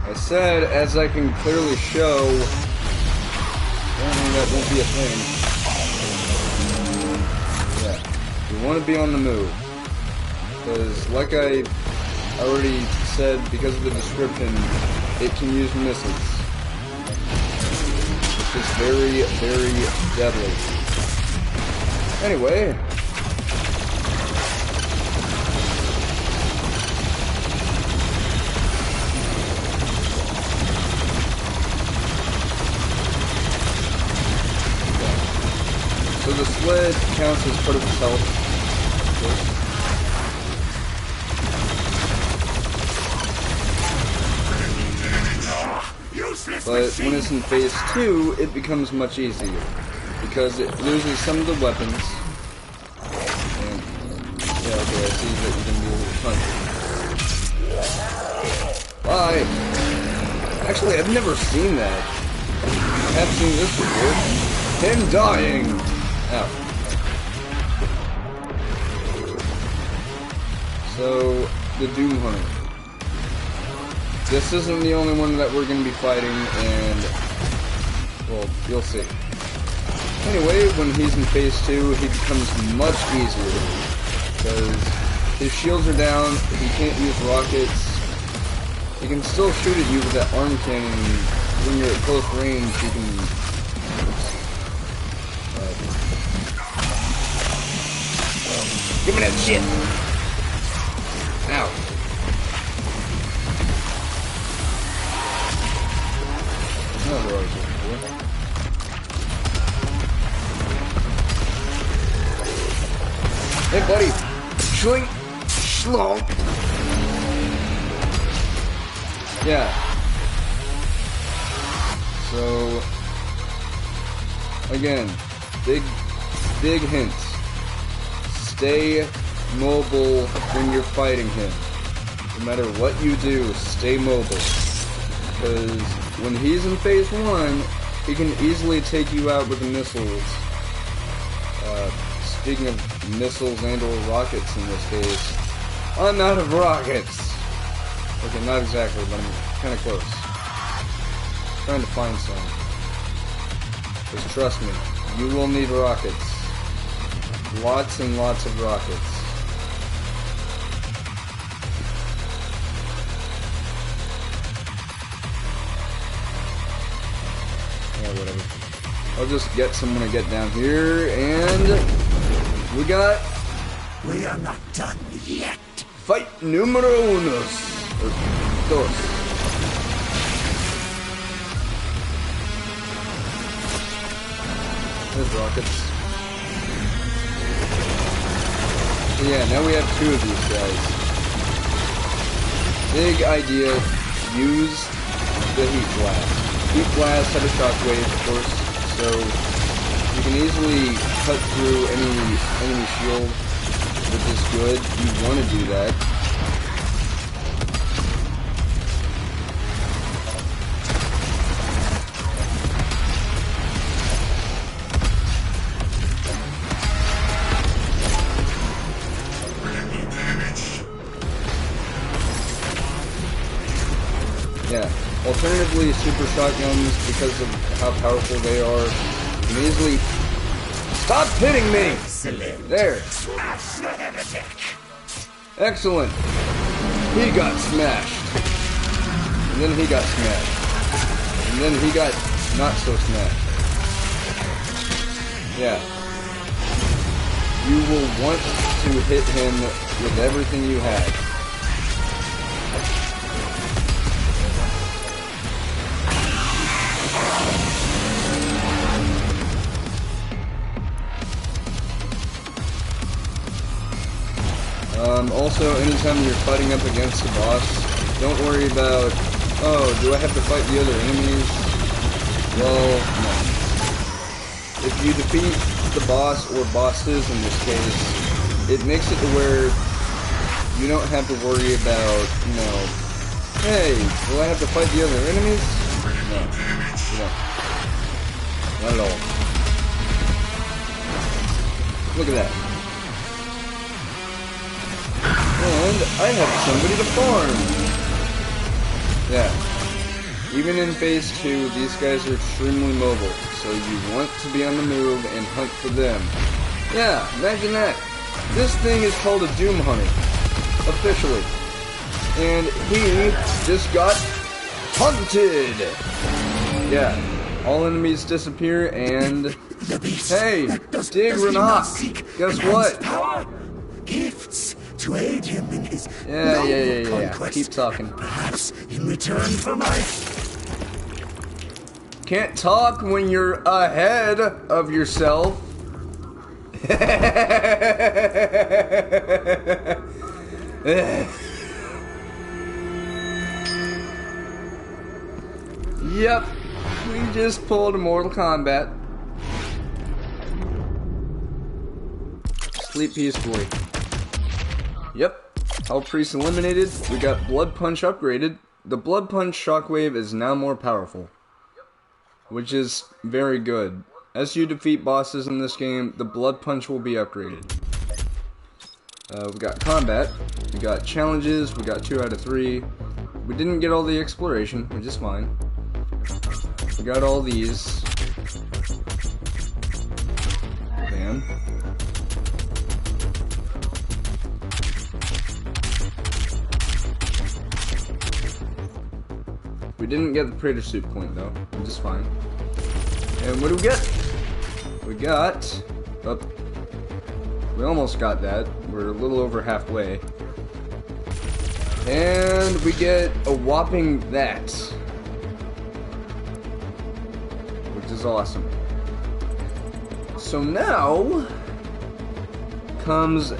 I said, as I can clearly show. Apparently that won't be a thing. Yeah. You want to be on the move. Because, like I already said, because of the description, it can use missiles. Which is very, very deadly. Anyway. So the sled counts as part of itself. But when it's in phase 2, it becomes much easier. Because it loses some of the weapons. And, yeah, okay, I see that you can do a little punch. Bye! Actually, I've never seen that. I have seen this before. Him dying! Ow. So, the Doom Hunter. This isn't the only one that we're going to be fighting, and, well, you'll see. Anyway, when he's in phase 2, he becomes much easier, because his shields are down, he can't use rockets, he can still shoot at you with that arm cannon, and when you're at close range, you can... Give me that shit! Ow. Hey, buddy. Schling. Schlong. Yeah. So, again, big hints. Stay mobile when you're fighting him. No matter what you do, stay mobile. Because when he's in phase 1, he can easily take you out with the missiles. Speaking of missiles and or rockets in this case, I'm out of rockets! Okay, not exactly, but I'm kinda close. Trying to find some. Just trust me, you will need rockets. Lots and lots of rockets. Yeah, whatever. I'll just get someone to get down here, and we got... We are not done yet. Fight numero unos. Or dos. There's rockets. So yeah, now we have 2 of these guys. Big idea, use the Heat Blast. Heat Blast had a shockwave, of course, so you can easily cut through any enemy shield, which is good. You want to do that. Yeah. Alternatively, super shotguns, because of how powerful they are, you can easily... Stop hitting me! Excellent. There. Smash the heretic. Excellent. He got smashed. And then he got smashed. And then he got not so smashed. Yeah. You will want to hit him with everything you have. Also, anytime you're fighting up against a boss, don't worry about, oh, do I have to fight the other enemies? Well, no. If you defeat the boss, or bosses in this case, it makes it to where you don't have to worry about, you know, hey, will I have to fight the other enemies? No, you don't. Not at all. Look at that. And I have somebody to farm. Yeah. Even in phase 2, these guys are extremely mobile, so you want to be on the move and hunt for them. Yeah, imagine that. This thing is called a Doom Hunter. Officially. And he just got hunted. Yeah. All enemies disappear and... Hey! Dig Renok! Guess what? Gifts to aid him in his Yeah. conquest. Keep talking. Perhaps in return for my... Can't talk when you're ahead of yourself. Yep, we just pulled a Mortal Kombat. Sleep peacefully. Yep, Hell Priest eliminated. We got Blood Punch upgraded. The Blood Punch shockwave is now more powerful, which is very good. As you defeat bosses in this game, the Blood Punch will be upgraded. We got combat, we got challenges, we got 2 out of 3. We didn't get all the exploration, which is fine. We got all these. Bam. We didn't get the Praetor suit point though, which is fine. And what do we get? We got... Oh, we almost got that. We're a little over halfway. And we get a whopping that. Which is awesome. So now comes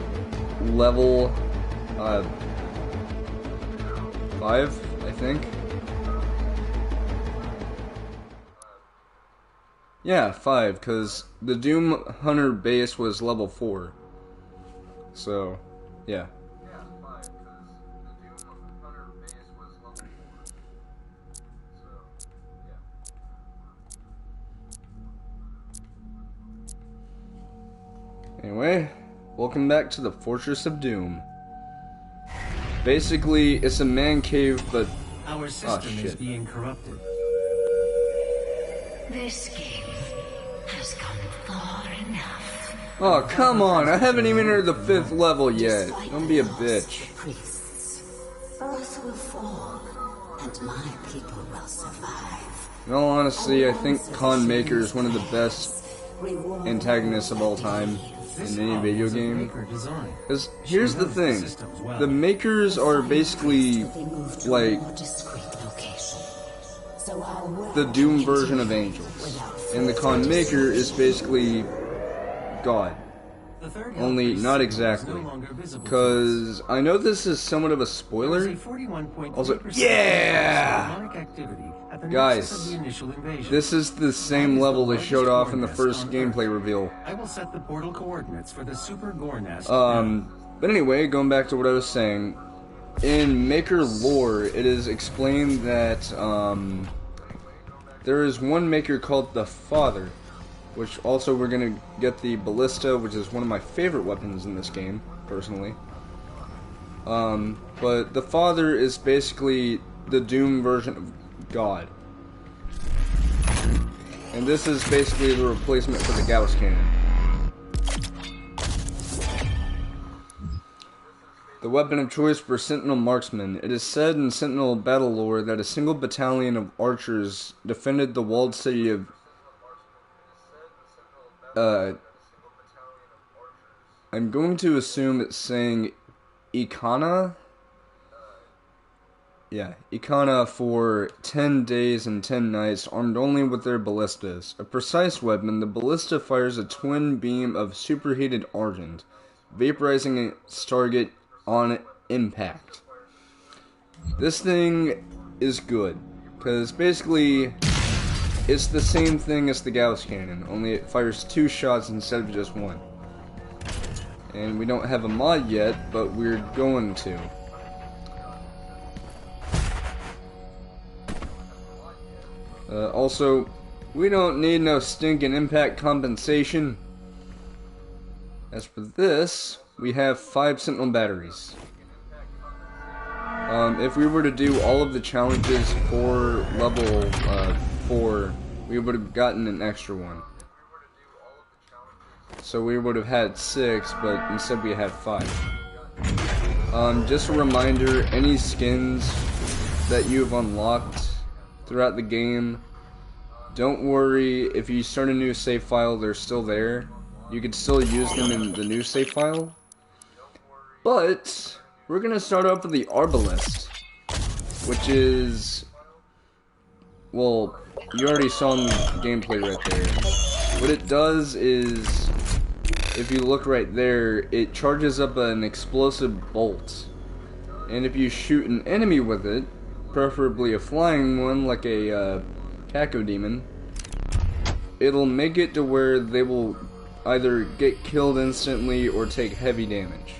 level 5, I think. Yeah, 5, because the Doom Hunter base was level 4. So, yeah. Anyway, welcome back to the Fortress of Doom. Basically, it's a man cave, but... Our system is being corrupted. This game has come far enough. Oh, come on, I haven't even entered the 5th level yet. Don't be a bitch. Priests, Earth will fall, and my people will survive. In all honesty, I think Khan Maker is one of the best antagonists of all time in any video game. Because here's the thing, the Makers are basically like the Doom version of angels, and the Khan Maker is basically God. Only not exactly, because I know this is somewhat of a spoiler. Also, yeah! Guys, this is the same level they showed off in the first gameplay reveal. I will set the portal coordinates for the Super Gornast. But anyway, going back to what I was saying, in Maker lore, it is explained that, there is one Maker called the Father, which also we're gonna get the Ballista, which is one of my favorite weapons in this game, personally. But the Father is basically the Doom version of God. And this is basically the replacement for the Gauss Cannon. The weapon of choice for Sentinel Marksman. It is said in Sentinel battle lore that a single battalion of archers defended the walled city of I'm going to assume it's saying Ikana? Yeah, Ikana for 10 days and 10 nights, armed only with their ballistas. A precise weapon, the ballista fires a twin beam of superheated argent, vaporizing its target on impact. This thing is good, because basically it's the same thing as the Gauss Cannon, only it fires 2 shots instead of just 1. And we don't have a mod yet, but we're going to. Also, we don't need no stinking impact compensation. As for this, we have 5 Sentinel batteries. If we were to do all of the challenges for level 4, we would have gotten an extra one. So we would have had 6, but instead we had 5. Just a reminder, any skins that you have unlocked throughout the game, don't worry, if you start a new save file, they're still there. You can still use them in the new save file. But we're gonna start off with the Arbalest, which is, well, you already saw in the gameplay right there. What it does is, if you look right there, it charges up an explosive bolt. And if you shoot an enemy with it, preferably a flying one like a Cacodemon, it'll make it to where they will either get killed instantly or take heavy damage.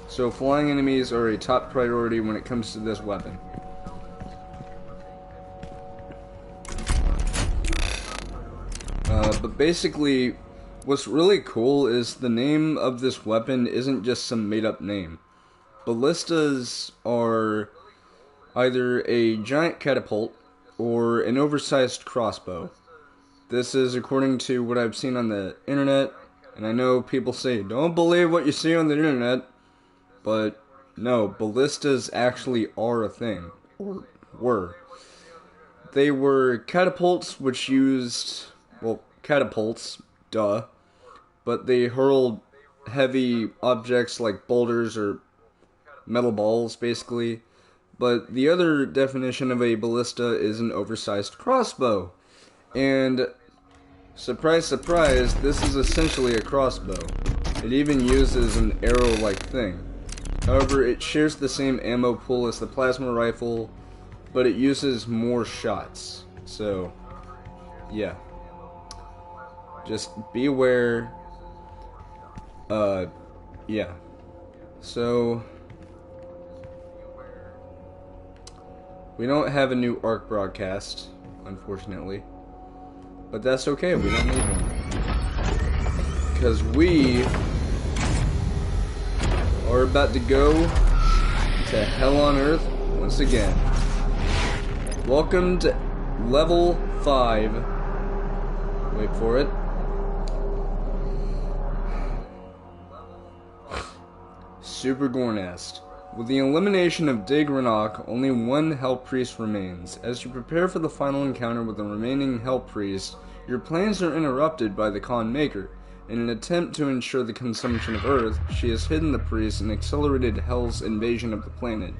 So flying enemies are a top priority when it comes to this weapon. But basically, what's really cool is the name of this weapon isn't just some made-up name. Ballistas are either a giant catapult or an oversized crossbow. This is according to what I've seen on the internet, and I know people say, don't believe what you see on the internet, but no, ballistas actually are a thing, or were. They were catapults which used, well, catapults, duh, but they hurled heavy objects like boulders or metal balls, basically. But the other definition of a ballista is an oversized crossbow. And, surprise, surprise, this is essentially a crossbow. It even uses an arrow-like thing. However, it shares the same ammo pool as the plasma rifle, but it uses more shots. So, yeah. Just be aware. Yeah. So, we don't have a new ARC broadcast, unfortunately. But that's okay, we don't need one. Because we are about to go to Hell on Earth once again. Welcome to level 5. Wait for it. Super Gornest. With the elimination of Dig Renok, only one Hell Priest remains. As you prepare for the final encounter with the remaining Hell Priest, your plans are interrupted by the Khan Maker. In an attempt to ensure the consumption of Earth, she has hidden the priest and accelerated Hell's invasion of the planet.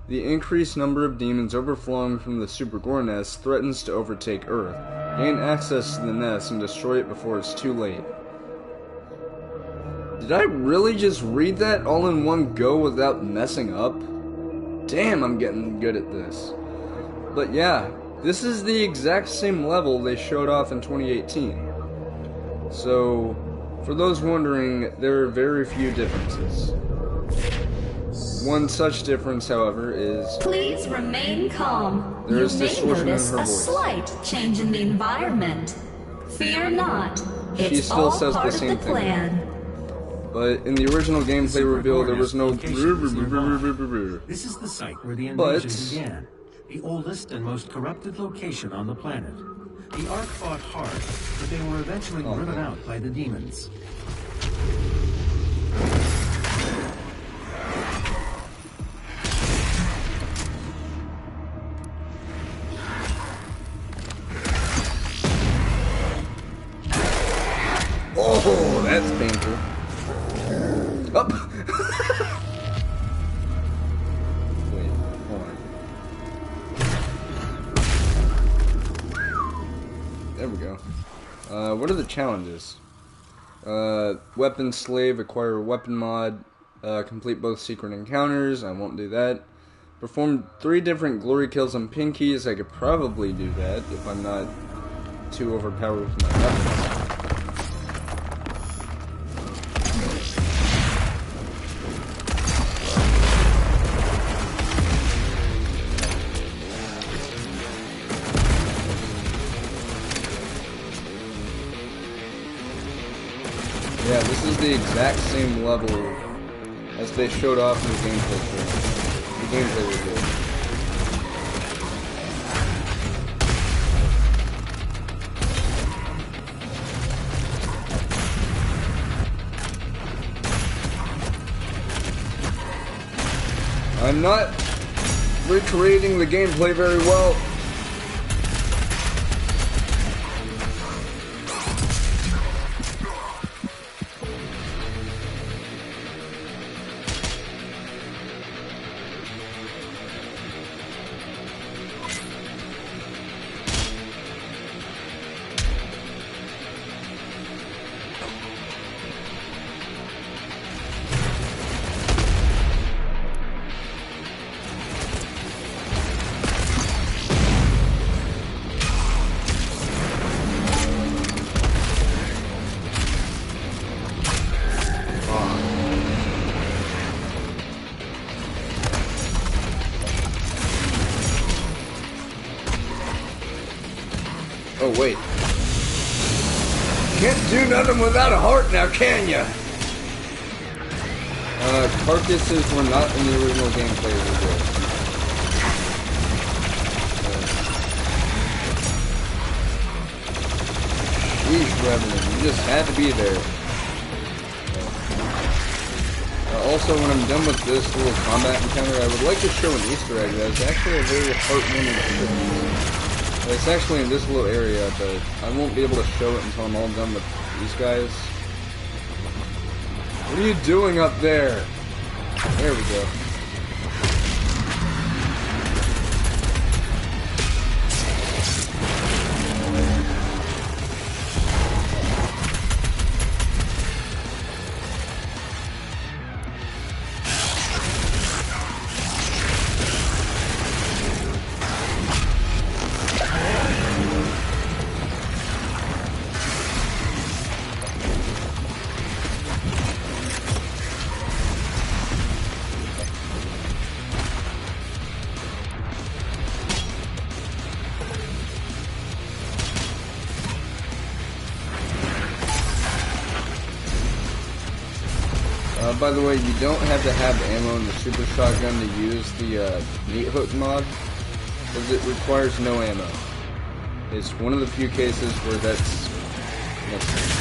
The increased number of demons overflowing from the Super Gornest threatens to overtake Earth. Gain access to the nest and destroy it before it's too late. Did I really just read that all in one go without messing up? Damn, I'm getting good at this. But yeah, this is the exact same level they showed off in 2018. So, for those wondering, there are very few differences. One such difference, however, is please remain calm. there is you may distortion in notice her a voice. slight change in the environment. Fear not. It's She still all says the part same of the thing. plan. But in the original gameplay Super reveal, there was no. Gornest location is nearby. This is the site where the invasion began. The oldest and most corrupted location on the planet. The Ark fought hard, but they were eventually driven out by the demons. Oh, that's painful. Up. Wait, hold on. There we go. What are the challenges? Weapon slave, acquire a weapon mod, complete both secret encounters. I won't do that. Perform 3 different glory kills on pinkies. I could probably do that if I'm not too overpowered with my weapons. Yeah, this is the exact same level as they showed off in the gameplay trailer. The gameplay reveal. I'm not recreating the gameplay very well. Oh, wait. Can't do nothing without a heart now, can ya? Carcasses were not in the original gameplay of the game. Sheesh, Revenant, you just had to be there. Also, when I'm done with this little combat encounter, I would like to show an Easter egg that is actually a very heartwarming tribute. It's actually in this little area, but I won't be able to show it until I'm all done with these guys. What are you doing up there? There we go. By the way, you don't have to have ammo in the super shotgun to use the meat hook mod, because it requires no ammo. It's one of the few cases where that's necessary.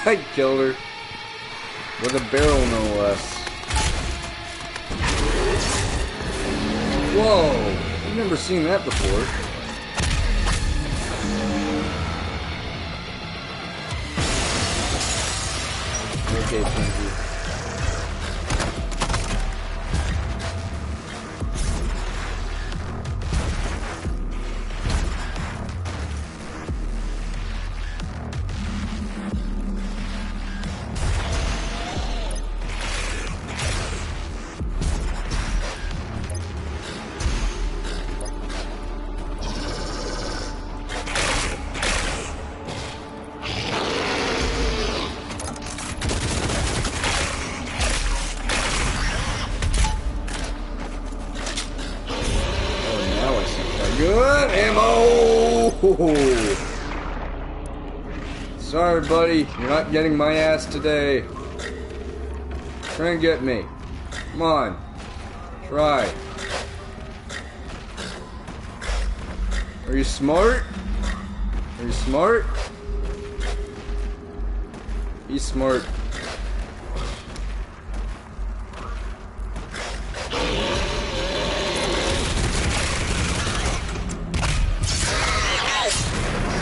I killed her. With a barrel, no less. Whoa! I've never seen that before. Okay, thank you. Good ammo! Sorry, buddy. You're not getting my ass today. Try and get me. Come on. Try. Are you smart? Are you smart? Be smart.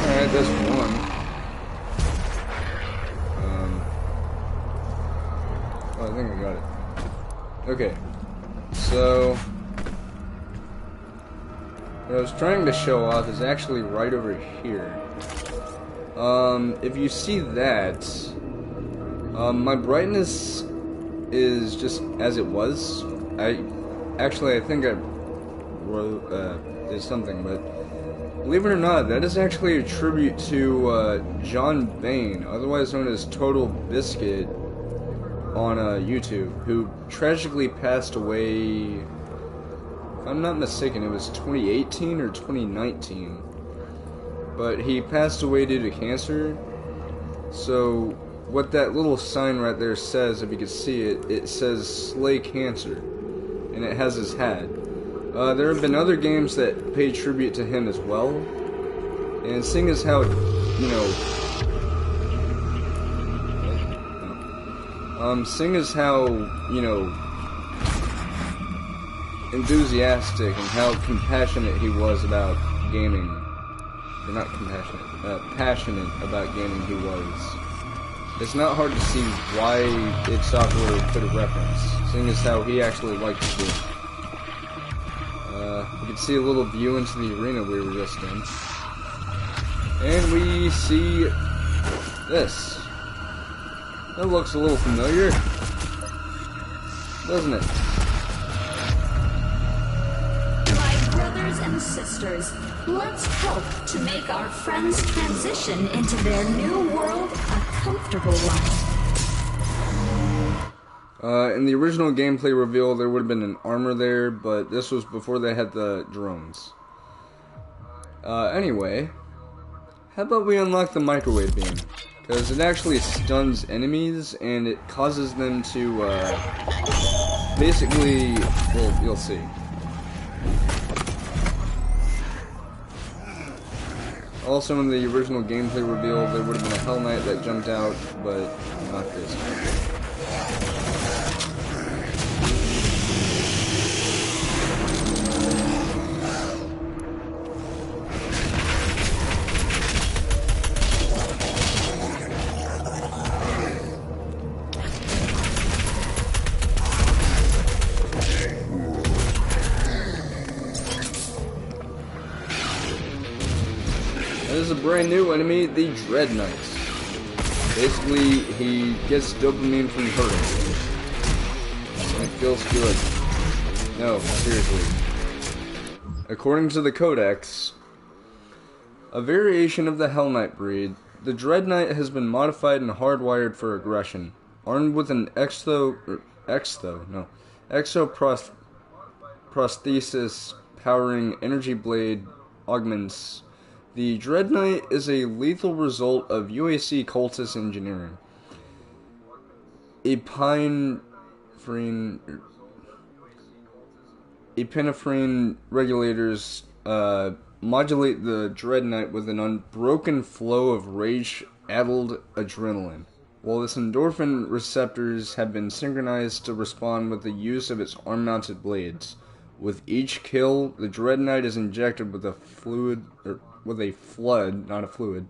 Alright, that's one. Oh, I think I got it. Okay. So, what I was trying to show off is actually right over here. If you see that, my brightness is just as it was. I think I wrote, did something, but believe it or not, that is actually a tribute to John Bain, otherwise known as Total Biscuit, on YouTube, who tragically passed away, if I'm not mistaken, it was 2018 or 2019, but he passed away due to cancer. So what that little sign right there says, if you can see it, it says Slay Cancer, and it has his hat. There have been other games that pay tribute to him as well, and seeing as how, you know, seeing as how, you know, enthusiastic and how compassionate he was about gaming, or not compassionate, passionate about gaming he was, it's not hard to see why id Software put a reference, seeing as how he actually liked to do it. We can see a little view into the arena we were just in. And we see this. That looks a little familiar, doesn't it? My brothers and sisters, let's help to make our friends transition into their new world a comfortable one. In the original gameplay reveal, there would have been an armor there, but this was before they had the drones. Anyway, how about we unlock the microwave beam? Because it actually stuns enemies, and it causes them to, basically, well, you'll see. Also, in the original gameplay reveal, there would have been a Hell Knight that jumped out, but not this. This is a brand new enemy, the Dread Knights. Basically, he gets dopamine from hurting. And it feels good. No, seriously. According to the Codex, a variation of the Hell Knight breed, the Dread Knight has been modified and hardwired for aggression. Armed with an exoprosthesis powering energy blade augments. The Dread Knight is a lethal result of UAC cultist engineering. Epinephrine regulators modulate the Dread Knight with an unbroken flow of rage-addled adrenaline, while its endorphin receptors have been synchronized to respond with the use of its arm-mounted blades. With each kill, the Dread Knight is injected with a flood, not a fluid,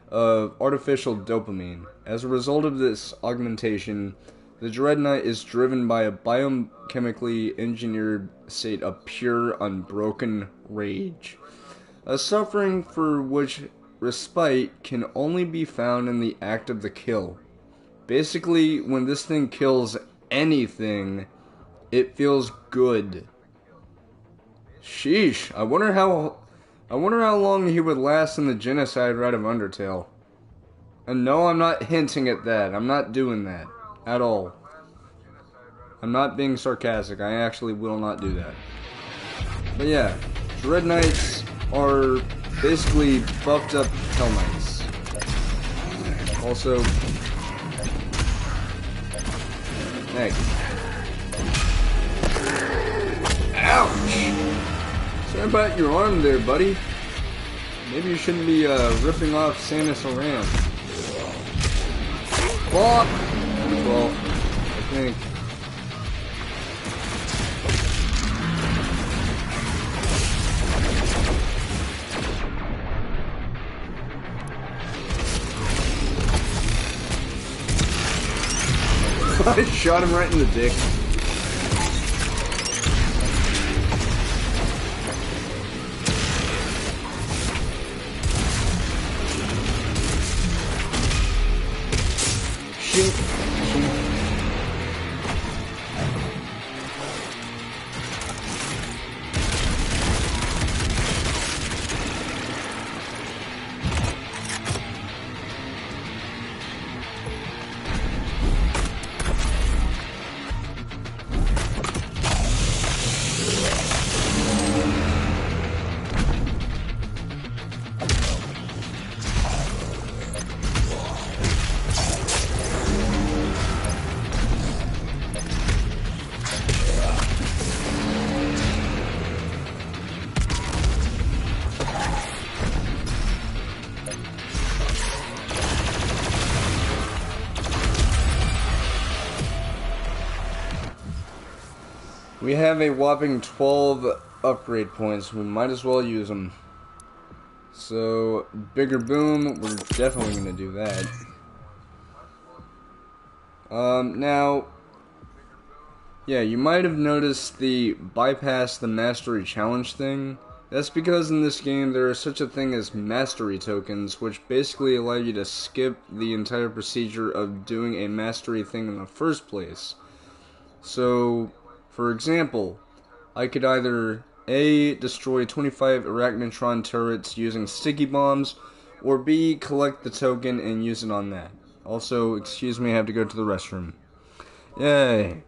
of artificial dopamine. As a result of this augmentation, the Dread Knight is driven by a biochemically engineered state of pure, unbroken rage. A suffering for which respite can only be found in the act of the kill. Basically, when this thing kills anything, it feels good. Sheesh, I wonder how long he would last in the genocide rite of Undertale. And no, I'm not hinting at that. I'm not doing that. At all. I'm not being sarcastic. I actually will not do that. But yeah, Dread Knights are basically buffed up Hell Knights. Also, next. Ouch! Sorry about your arm there, buddy. Maybe you shouldn't be ripping off Samus Aran. Fuck! Well, I think. I shot him right in the dick. We have a whopping 12 upgrade points. We might as well use them. So, Bigger Boom, we're definitely going to do that. Now, yeah, you might have noticed the bypass the mastery challenge thing. That's because in this game there is such a thing as mastery tokens, which basically allow you to skip the entire procedure of doing a mastery thing in the first place. So, for example, I could either A. destroy 25 Arachnotron turrets using sticky bombs, or B. collect the token and use it on that. Also, excuse me, I have to go to the restroom. Yay!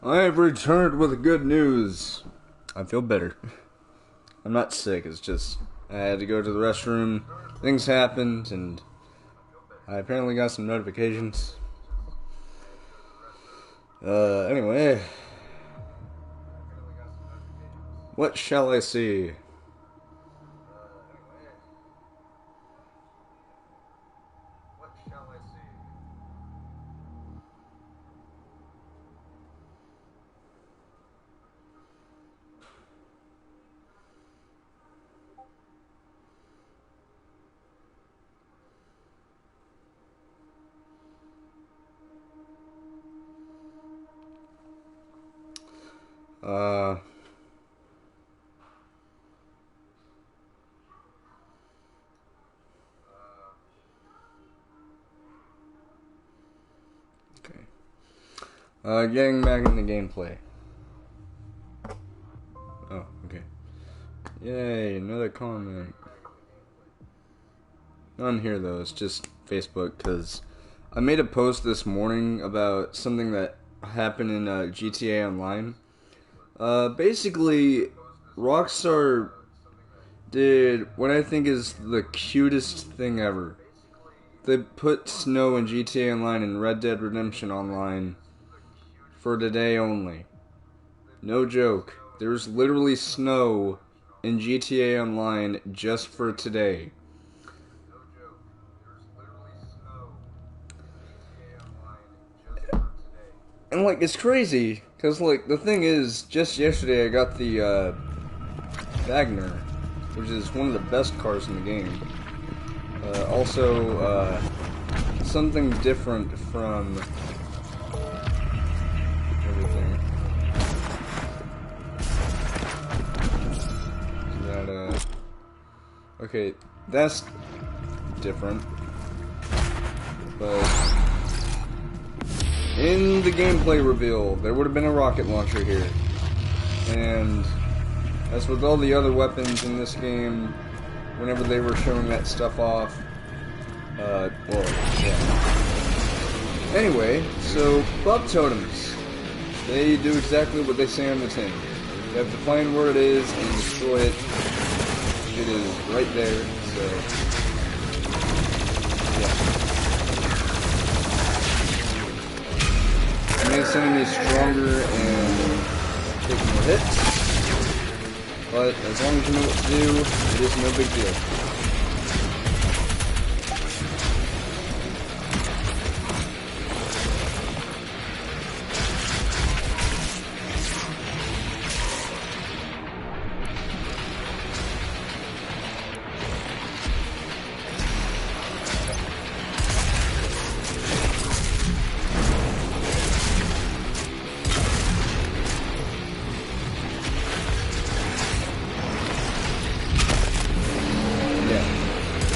I have returned with good news. I feel better. I'm not sick, it's just I had to go to the restroom, things happened, and I apparently got some notifications. Anyway. What shall I see? Getting back into gameplay. Oh, okay. Yay, another comment. None here though, it's just Facebook, because I made a post this morning about something that happened in GTA Online. Basically, Rockstar did what I think is the cutest thing ever. They put snow in GTA Online and Red Dead Redemption Online for today only. No joke. There's literally snow in GTA Online just for today. And like, it's crazy, because like, the thing is, just yesterday I got the Wagner, which is one of the best cars in the game. Also, something different from everything. That, okay, that's different. But in the gameplay reveal, there would have been a rocket launcher here. And as with all the other weapons in this game, whenever they were showing that stuff off, well, yeah. Anyway, so buff totems. They do exactly what they say on the tin. You have to find where it is and destroy it. It is right there, so yeah. It makes enemies stronger and take more hits. But as long as you know what to do, it is no big deal.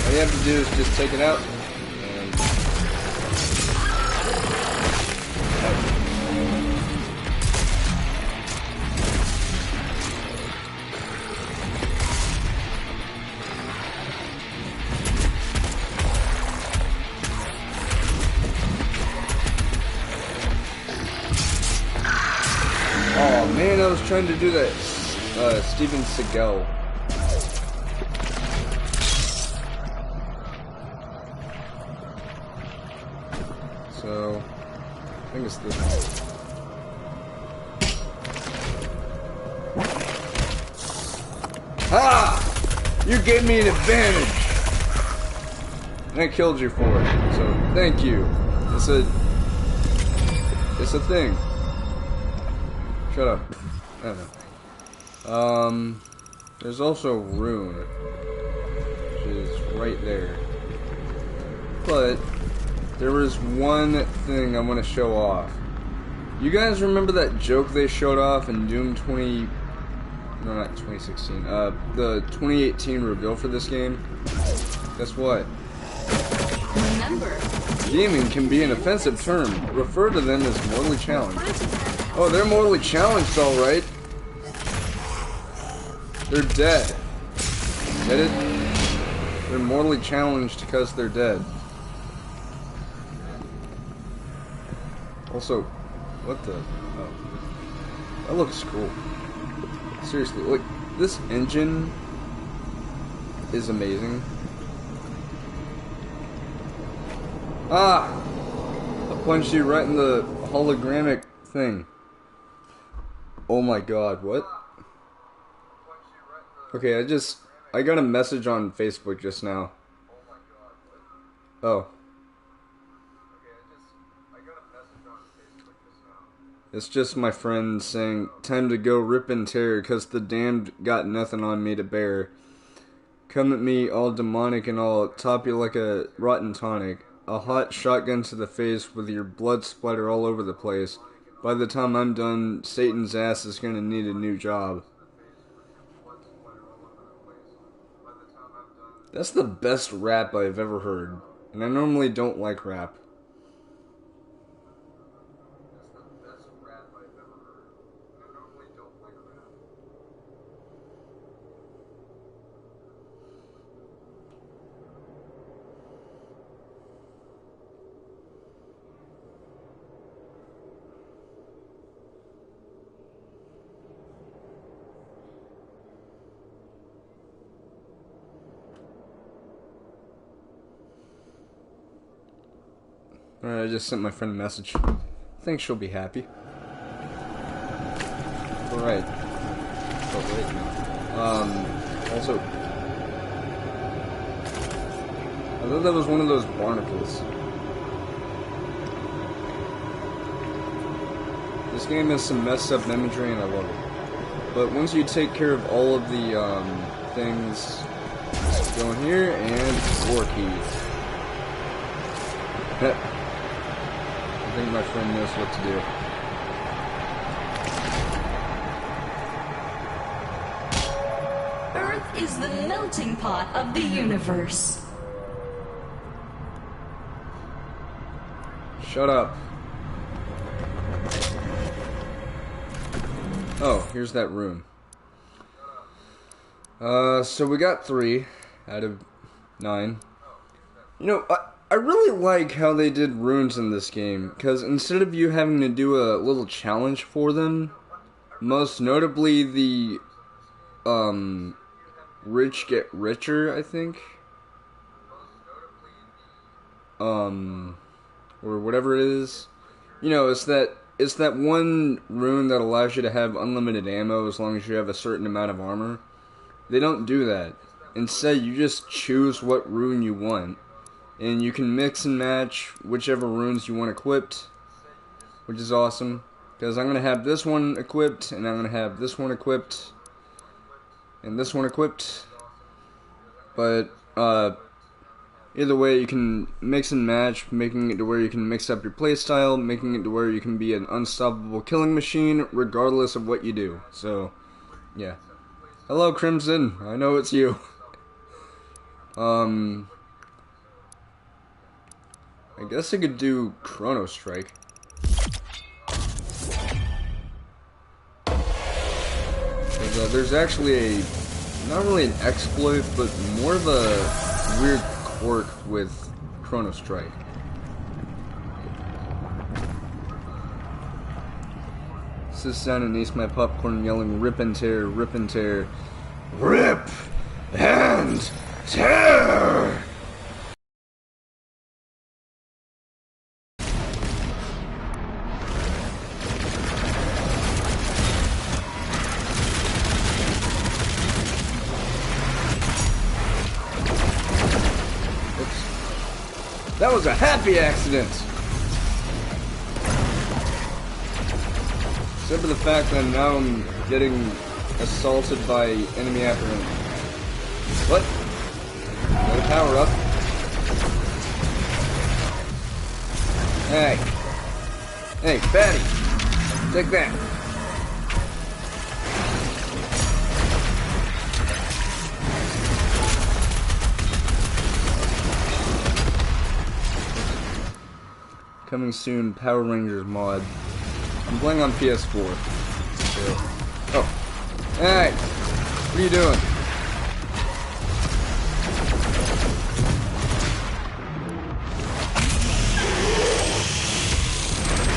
All you have to do is just take it out and oh man, I was trying to do that Steven Seagal. So, I think it's this one. Ha! You gave me an advantage! And I killed you for it, so thank you. It's a thing. Shut up. I don't know. There's also Rune, which is right there. But there was one thing I want to show off. You guys remember that joke they showed off in Doom 20... No, not 2016. The 2018 reveal for this game? Guess what? Remember, Gaming can be an offensive term. Refer to them as mortally challenged. Oh, they're mortally challenged, alright. They're dead. Get it? They're mortally challenged because they're dead. Also, what the? Oh. That looks cool. Seriously, like, this engine is amazing. Ah! I punched you right in the hologramic thing. Oh my god, what? Okay, I got a message on Facebook just now. Oh. It's just my friend saying, time to go rip and tear, 'cause the damned got nothing on me to bear. Come at me all demonic and I'll top you like a rotten tonic. A hot shotgun to the face with your blood splatter all over the place. By the time I'm done, Satan's ass is gonna need a new job. That's the best rap I've ever heard. And I normally don't like rap. Alright, I just sent my friend a message. I think she'll be happy. Alright. Oh, wait, no. Also, I thought that was one of those barnacles. This game has some messed up imagery and I love it. But once you take care of all of the, things, just go in here and 4 keys. I think my friend knows what to do. Earth is the melting pot of the universe. Shut up. Oh, here's that room. So we got 3 out of 9. You know, I really like how they did runes in this game, because instead of you having to do a little challenge for them, most notably the, rich get richer, I think? Or whatever it is. You know, it's that one rune that allows you to have unlimited ammo as long as you have a certain amount of armor. They don't do that. Instead, you just choose what rune you want. And you can mix and match whichever runes you want equipped, which is awesome. Because I'm going to have this one equipped, and I'm going to have this one equipped, and this one equipped. But, either way, you can mix and match, making it to where you can mix up your playstyle, making it to where you can be an unstoppable killing machine, regardless of what you do. So, yeah. Hello, Crimson. I know it's you. I guess I could do Chrono Strike. There's actually not really an exploit, but more of a weird quirk with Chrono Strike. Sits down and eats my popcorn yelling, rip and tear, rip and tear. Rip and tear! That was a happy accident! Except for the fact that now I'm getting assaulted by enemy apprehension. What? Another power up. Hey. Hey, fatty. Take that. Coming soon, Power Rangers mod. I'm playing on PS4. So. Oh. Hey! What are you doing?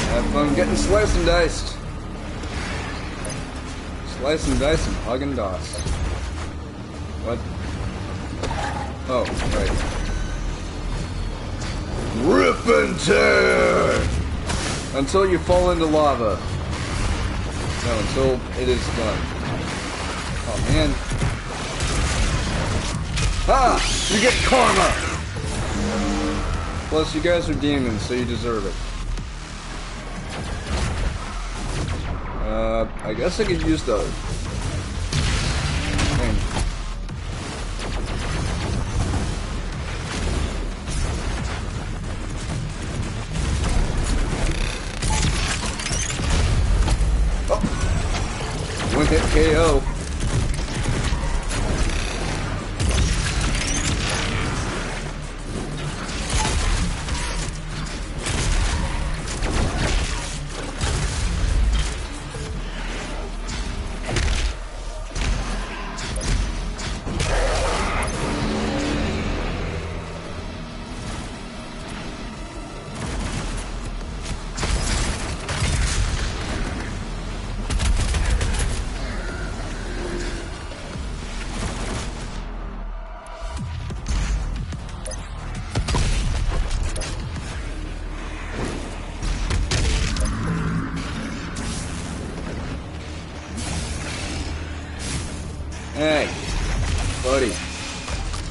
Have fun getting sliced and diced. Slice and dice and Haagen-Dazs. What? Oh, right. Rip and tear! Until you fall into lava. No, until it is done. Oh, man. Ah! You get karma! Plus, you guys are demons, so you deserve it. I guess I could use the thing. Oh! One hit KO. Hey, buddy.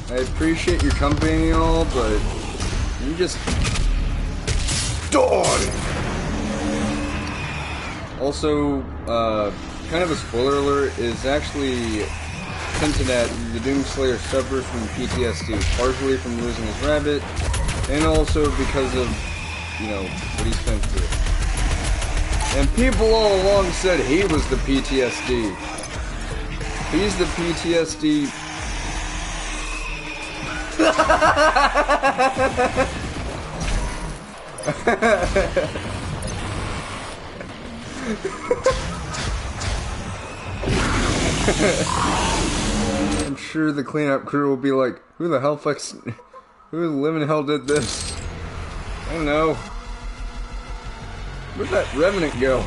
I appreciate your company and all, but you just die. Also, kind of a spoiler alert, is actually hinted at the Doomslayer suffers from PTSD, partially from losing his rabbit, and also because of, you know, what he's been through. And people all along said he was the PTSD. He's the PTSD. I'm sure the cleanup crew will be like, who the living hell did this? I don't know. Where'd that revenant go?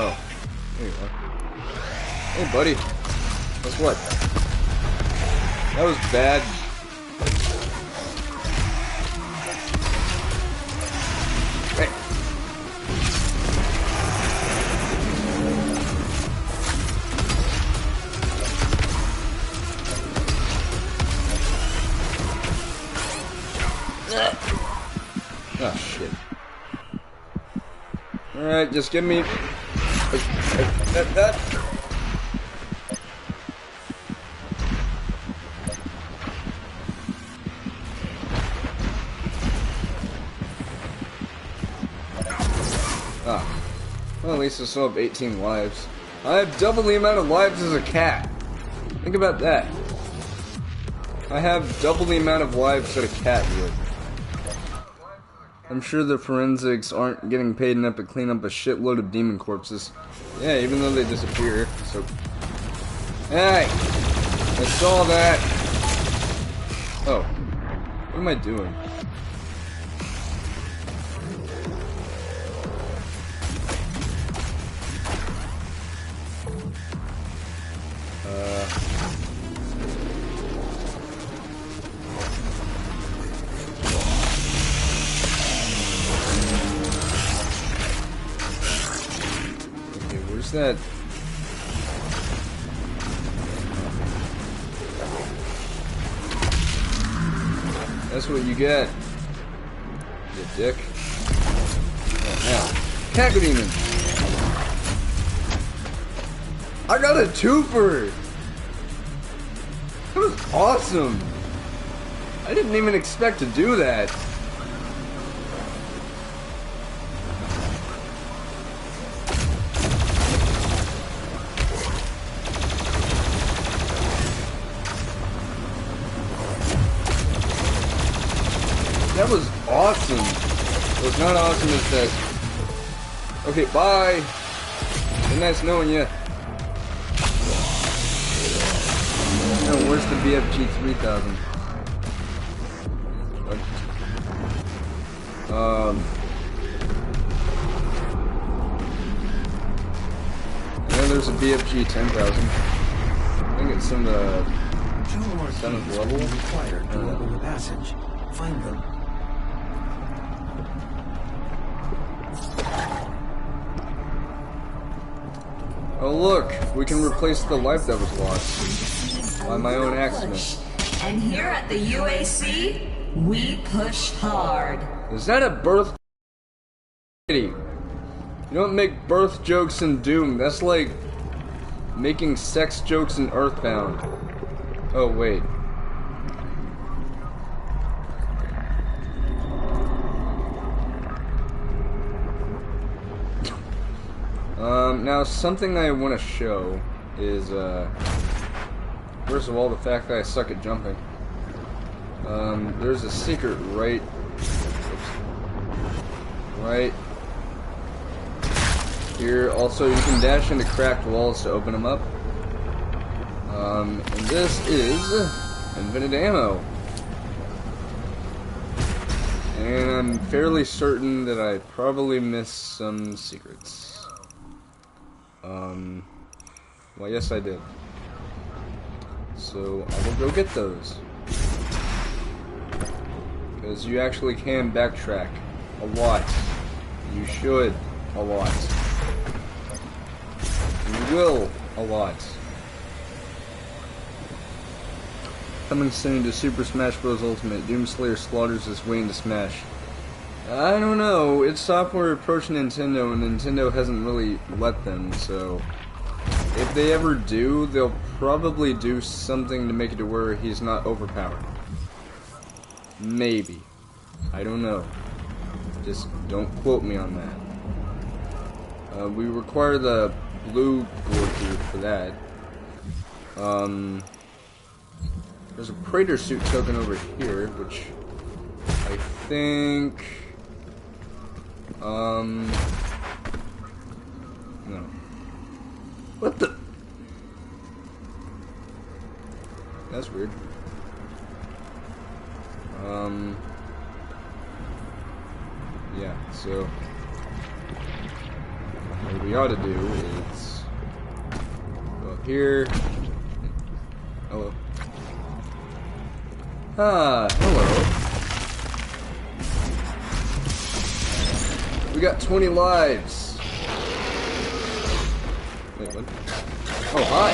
Oh, there you are. Hey, buddy. Guess what? That was bad. Hey. Oh, shit. Alright, just give me... that. Ah. Well, at least I still have 18 lives. I have double the amount of lives as a cat. Think about that. I have double the amount of lives that a cat would. I'm sure the forensics aren't getting paid enough to clean up a shitload of demon corpses. Yeah, even though they disappear, so... Hey! I saw that! Oh. What am I doing? That that's what you get, you dick. Oh, now Cacodemon, I got a twofer. That was awesome. I didn't even expect to do that. That was awesome. What's not awesome is that... Okay, bye. Been nice knowing you. No, where's the BFG 3000? What? there's a BFG 10,000. I think it's in the 7th level. Required to open the passage. Find them. Oh look, we can replace the life that was lost by my own accident. And here at the UAC, we push hard. Is that a birth? You don't make birth jokes in Doom. That's like making sex jokes in Earthbound. Oh wait. Now something I want to show is, first of all, the fact that I suck at jumping. There's a secret right here. Also, you can dash into cracked walls to open them up. And this is infinite ammo. And I'm fairly certain that I probably missed some secrets. Well, yes, I did. So, I will go get those. Because you actually can backtrack a lot. You should a lot. You will a lot. Coming soon to Super Smash Bros. Ultimate, Doomslayer slaughters his way into Smash. I don't know, it's software approaching Nintendo, and Nintendo hasn't really let them, so if they ever do, they'll probably do something to make it to where he's not overpowered. Maybe. I don't know. Just don't quote me on that. We require the blue board here for that. There's a Praetor suit token over here, which I think... no. What the? That's weird. Yeah, so what we ought to do is go up here. Hello. Ah, hello. We got 20 lives. Wait, what? Oh, hi.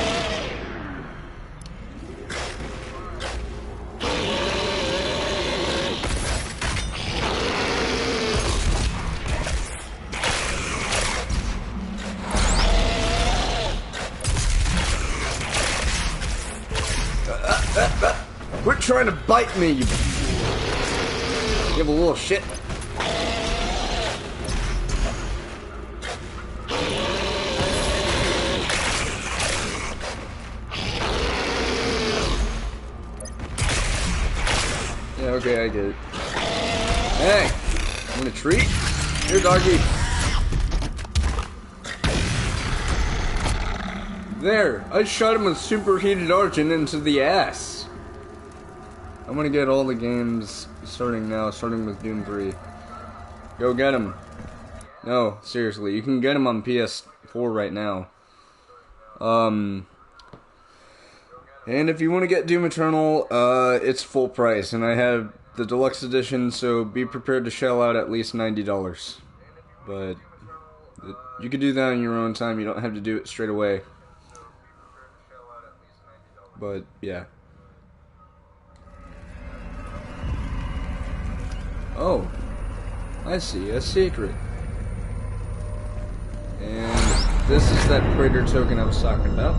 Quit trying to bite me, you have a little shit. Yeah, okay, I did it. Hey, want a treat? Here, doggy. There, I shot him with superheated argent into the ass. I'm gonna get all the games starting now, starting with Doom 3. Go get them. No, seriously, you can get them on PS4 right now. And if you want to get Doom Eternal, it's full price, and I have the deluxe edition, so be prepared to shell out at least $90. But you can do that in your own time, you don't have to do it straight away. But, yeah. Oh, I see, a secret. And this is that Praetor token I was talking about.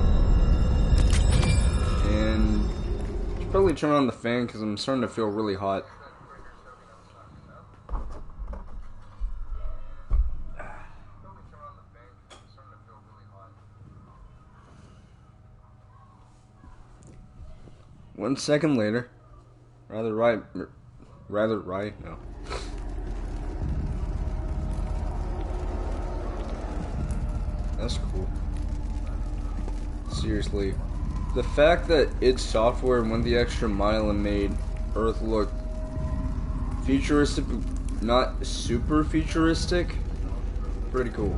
And I should probably turn on the fan because I'm starting to feel really hot. One second later, no. That's cool. Seriously. The fact that id Software went the extra mile and made Earth look futuristic, not super futuristic, pretty cool.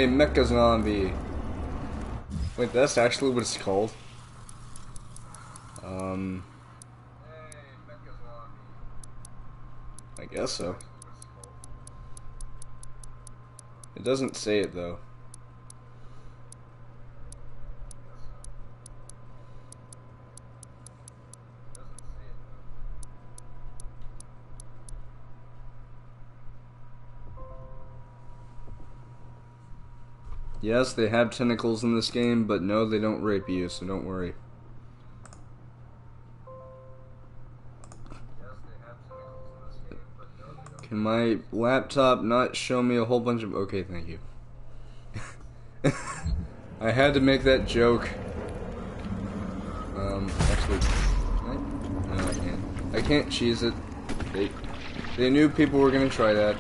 Hey, Mecha Zombie. Wait, that's actually what it's called? I guess so. It doesn't say it though. Yes, they have tentacles in this game, but no, they don't rape you, so don't worry. Can my laptop not show me a whole bunch of... Okay, thank you. I had to make that joke. Actually, can I? No, I can't. I can't cheese it. They knew people were gonna try that.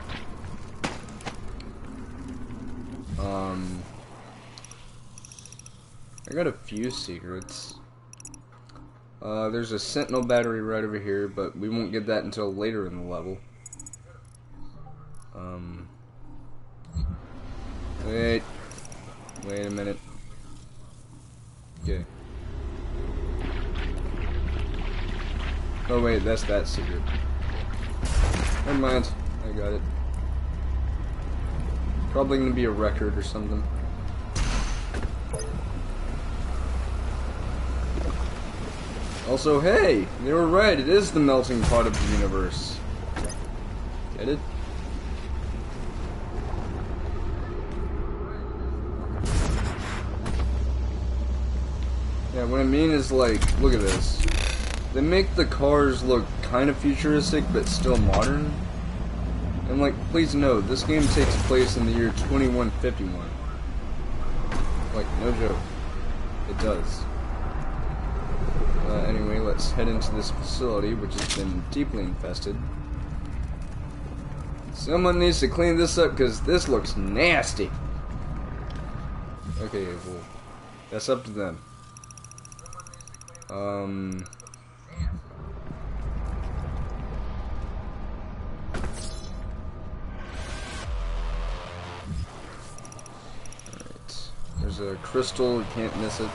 I got a few secrets. There's a sentinel battery right over here, but we won't get that until later in the level. Wait a minute. Okay. Oh wait, that's that secret. Never mind, I got it. Probably gonna be a record or something. Also, hey, they were right, it is the melting pot of the universe. Get it? Yeah, what I mean is, like, look at this. They make the cars look kind of futuristic, but still modern. And, like, please note, this game takes place in the year 2151. Like, no joke. It does. Anyway, let's head into this facility, which has been deeply infested. Someone needs to clean this up, because this looks nasty. Okay, well, that's up to them. Alright. There's a crystal, you can't miss it.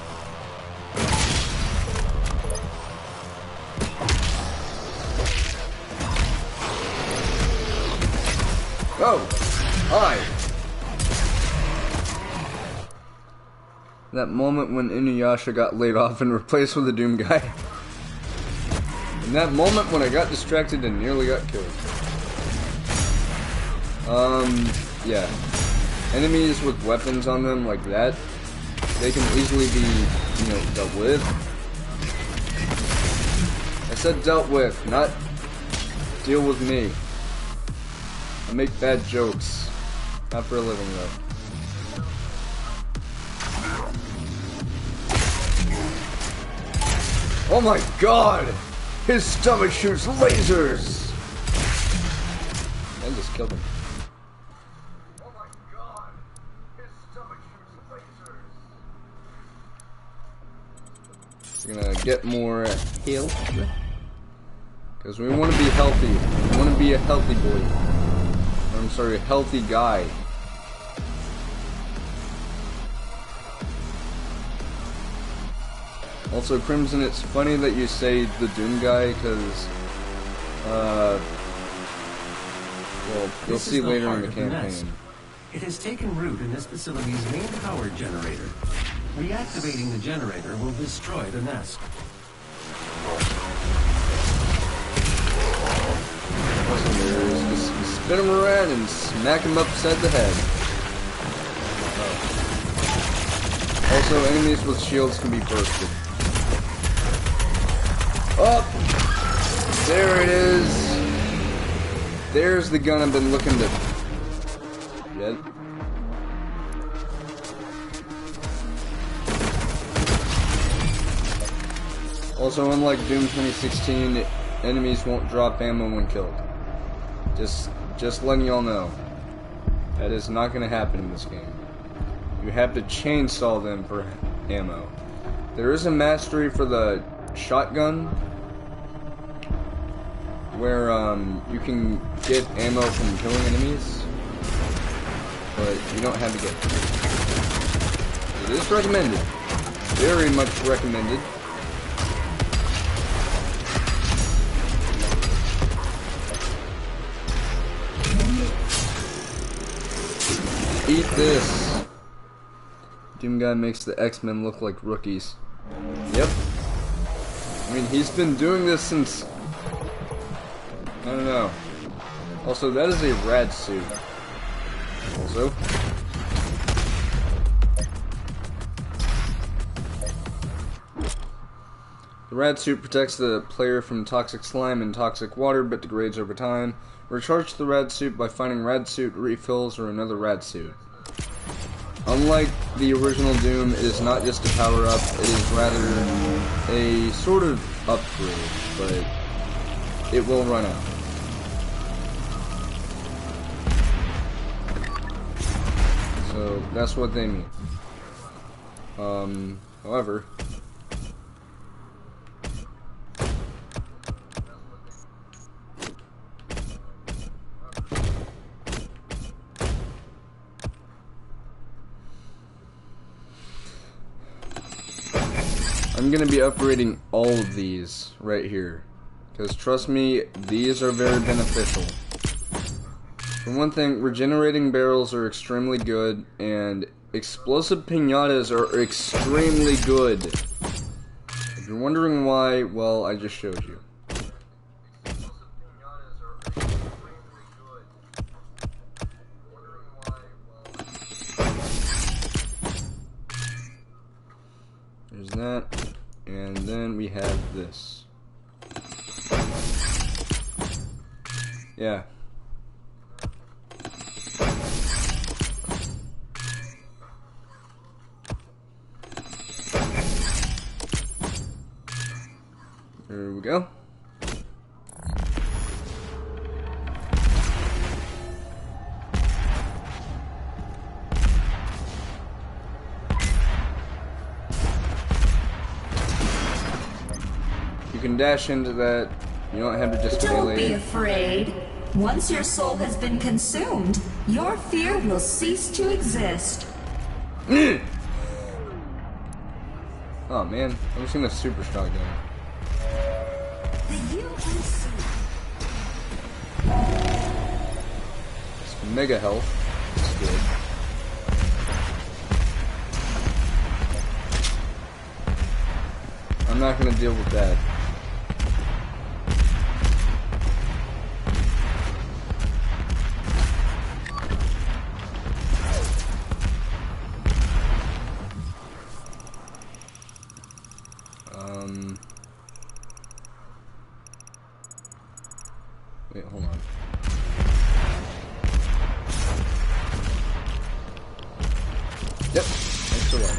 Oh! Hi! That moment when Inuyasha got laid off and replaced with a Doom guy. And that moment when I got distracted and nearly got killed. Yeah. Enemies with weapons on them like that, they can easily be, you know, dealt with. I said dealt with, not deal with me. I make bad jokes. Not for a living, though. Oh my god! His stomach shoots lasers! I just killed him. Oh my god! His stomach shoots lasers! We're gonna get more health. Because we want to be healthy. We want to be a healthy boy. I'm sorry, a healthy guy. Also, Crimson, it's funny that you say the Doom guy, because, well, you'll see later in the campaign. It has taken root in this facility's main power generator. Reactivating the generator will destroy the nest. Just spin him around and smack him upside the head. Oh. Also, enemies with shields can be bursted. Oh! There it is! There's the gun I've been looking to get. Also, unlike Doom 2016, enemies won't drop ammo when killed. Just letting y'all know. That is not going to happen in this game. You have to chainsaw them for ammo. There is a mastery for the shotgun, where you can get ammo from killing enemies. but you don't have to get it. It is recommended. Very much recommended. Eat this. Doom Guy makes the X-Men look like rookies. Yep. I mean, he's been doing this since... I don't know. Also, that is a rad suit. Also. The rad suit protects the player from toxic slime and toxic water, but degrades over time. Recharge the rad suit by finding rad suit refills or another rad suit. Unlike the original Doom, it is not just a power up, it is rather a sort of upgrade, but it will run out. So that's what they mean. However, I'm gonna be upgrading all of these right here, because trust me, these are very beneficial. For one thing, regenerating barrels are extremely good, and explosive piñatas are extremely good. If you're wondering why, well, I just showed you. There's that, and then we have this. Yeah. There we go. You can dash into that. You don't have to just melee. Don't be afraid. Once your soul has been consumed, your fear will cease to exist. Oh man, I'm just gonna super shotgun. The UNC. It's mega health. It's good. I'm not gonna deal with that. Wait, hold on. Yep, thanks for that.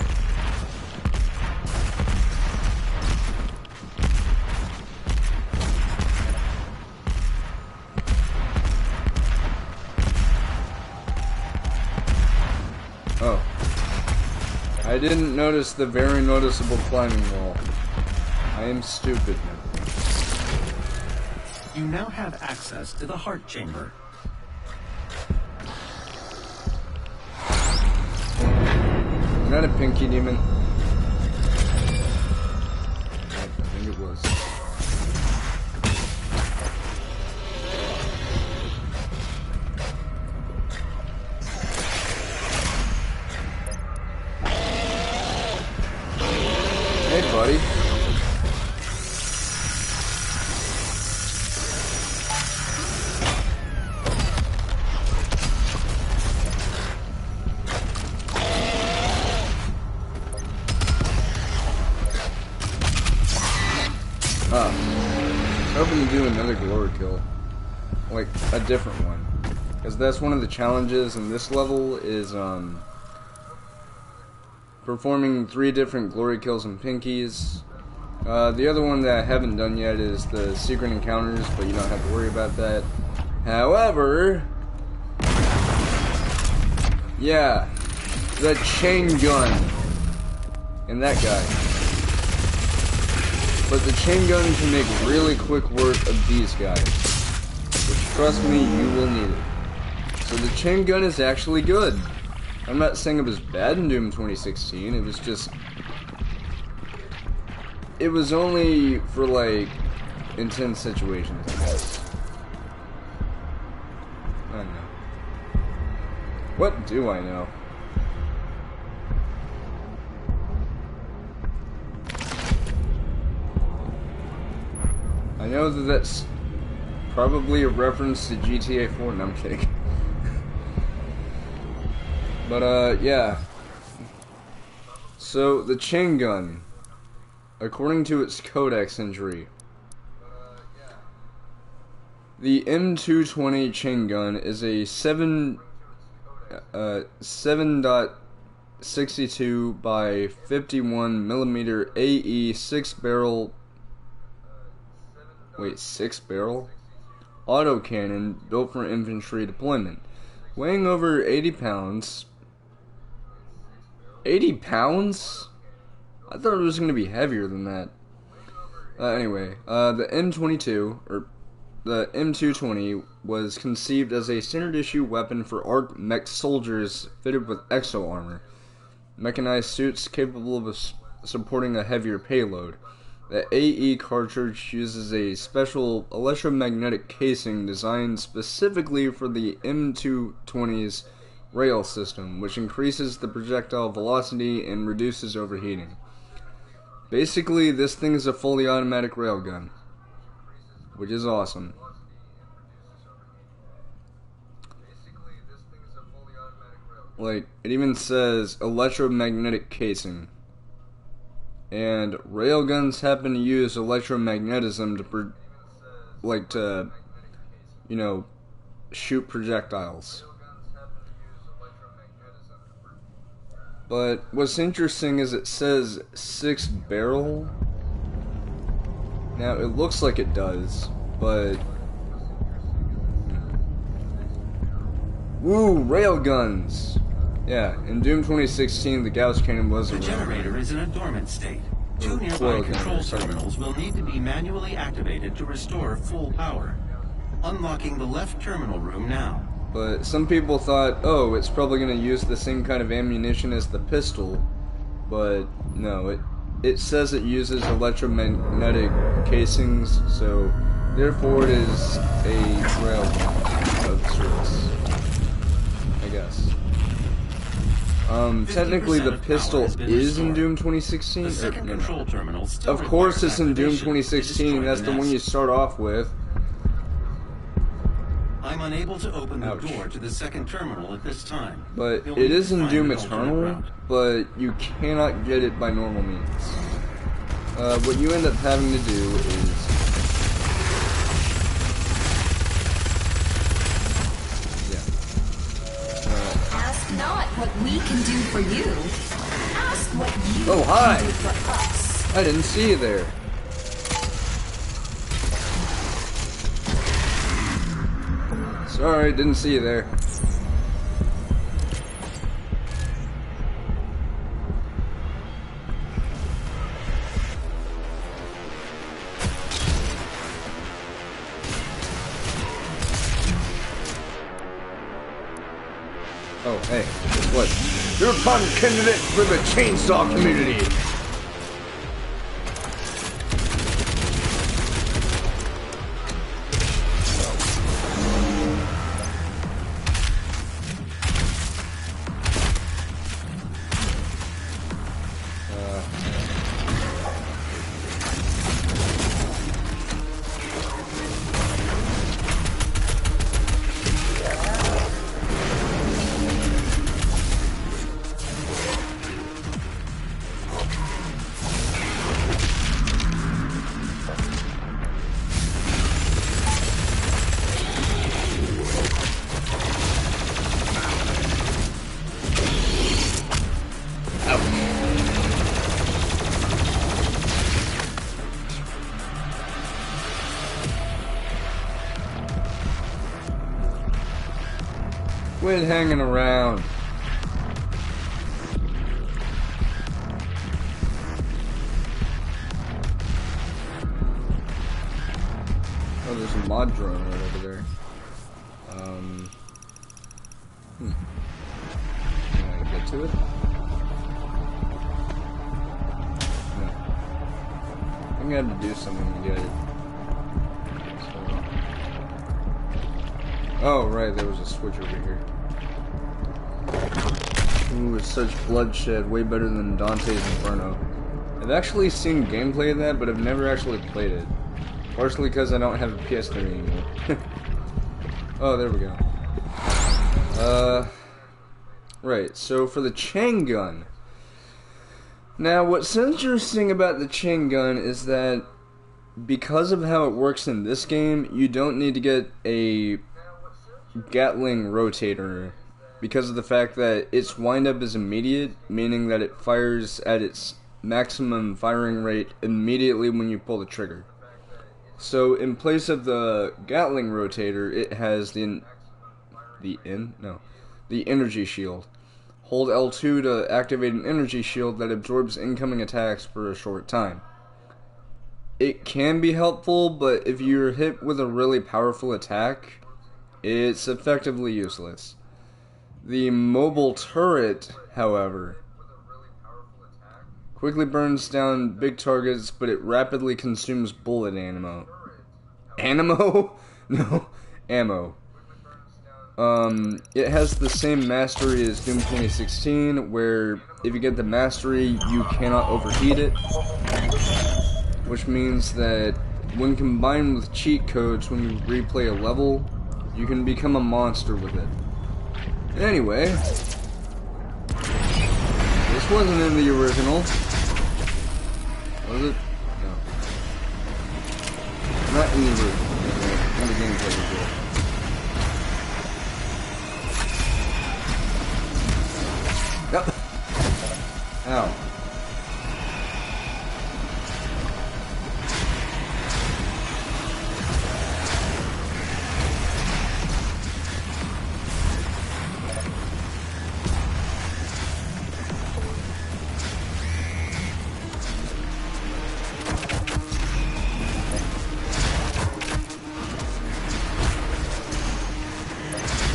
Oh. I didn't notice the very noticeable climbing wall. I am stupid. You now have access to the heart chamber. Isn't that a pinky demon? I think it was. Hey, buddy. Hoping to do another glory kill, like a different one, because that's one of the challenges in this level is performing 3 different glory kills and pinkies. The other one that I haven't done yet is the secret encounters, but you don't have to worry about that. However, yeah, the chain gun and that guy. But the chain gun can make really quick work of these guys, which, trust me, you will need it. So the chain gun is actually good. I'm not saying it was bad in Doom 2016, it was just... It was only for, like, intense situations, I guess. I don't know. What do I know? I know that that's probably a reference to GTA 4. No, I'm kidding. But, yeah. So, the chain gun, according to its codex entry, the M220 chain gun is a 7.62 by 51 millimeter AE 6-barrel autocannon built for infantry deployment, weighing over 80 pounds. 80 pounds? I thought it was going to be heavier than that. Anyway, the M220 was conceived as a standard issue weapon for ARC mech soldiers fitted with exo armor, mechanized suits capable of supporting a heavier payload. The AE cartridge uses a special electromagnetic casing designed specifically for the M220's rail system, which increases the projectile velocity and reduces overheating. Basically, this thing is a fully automatic railgun, which is awesome. Like, it even says electromagnetic casing. And railguns happen to use electromagnetism to, you know, shoot projectiles. But what's interesting is it says 6-barrel. Now, it looks like it does, but... Woo, railguns! Yeah, in Doom 2016, the Gauss cannon was a The generator is in a dormant state. 2 nearby control terminals will need to be manually activated to restore full power. Unlocking the left terminal room now. But some people thought, oh, it's probably going to use the same kind of ammunition as the pistol. But no, it says it uses electromagnetic casings, so therefore it is a railgun of sorts, I guess. Technically the pistol is in Doom 2016. The second control terminal still of course it's in Doom activation 2016, that's the one you start off with. I'm unable to open the Ouch. door to the second terminal at this time. But You'll it need is to in find Doom an alternate Eternal, route. but you cannot get it by normal means. What you end up having to do is... Ask not what we can do for you. Ask what you Oh, hi. can do for us. I didn't see you there. Sorry, didn't see you there. Oh, hey, guess what? You're a prime candidate for the chainsaw community. Quit hanging around. Oh, there's a mod drone right over there. Can I get to it? No. I think I had to do something to get it. So. Oh, right, there was a switch over here. Ooh, it's such bloodshed, way better than Dante's Inferno. I've actually seen gameplay of that, but I've never actually played it. Partially because I don't have a PS3 anymore. Oh, there we go. Right, so for the chain gun. Now, what's interesting about the chain gun is that because of how it works in this game, you don't need to get a Gatling rotator because of the fact that its windup is immediate, meaning that it fires at its maximum firing rate immediately when you pull the trigger. So in place of the Gatling rotator, it has the energy shield. Hold L2 to activate an energy shield that absorbs incoming attacks for a short time. It can be helpful, but if you're hit with a really powerful attack, it's effectively useless. The mobile turret, however, quickly burns down big targets, but it rapidly consumes bullet ammo. Ammo? No, ammo. It has the same mastery as Doom 2016, where if you get the mastery, you cannot overheat it. Which means that when combined with cheat codes when you replay a level, you can become a monster with it. Anyway, this wasn't in the original. Was it? No. Not in the original. In the gameplay as well. Yep. Ow.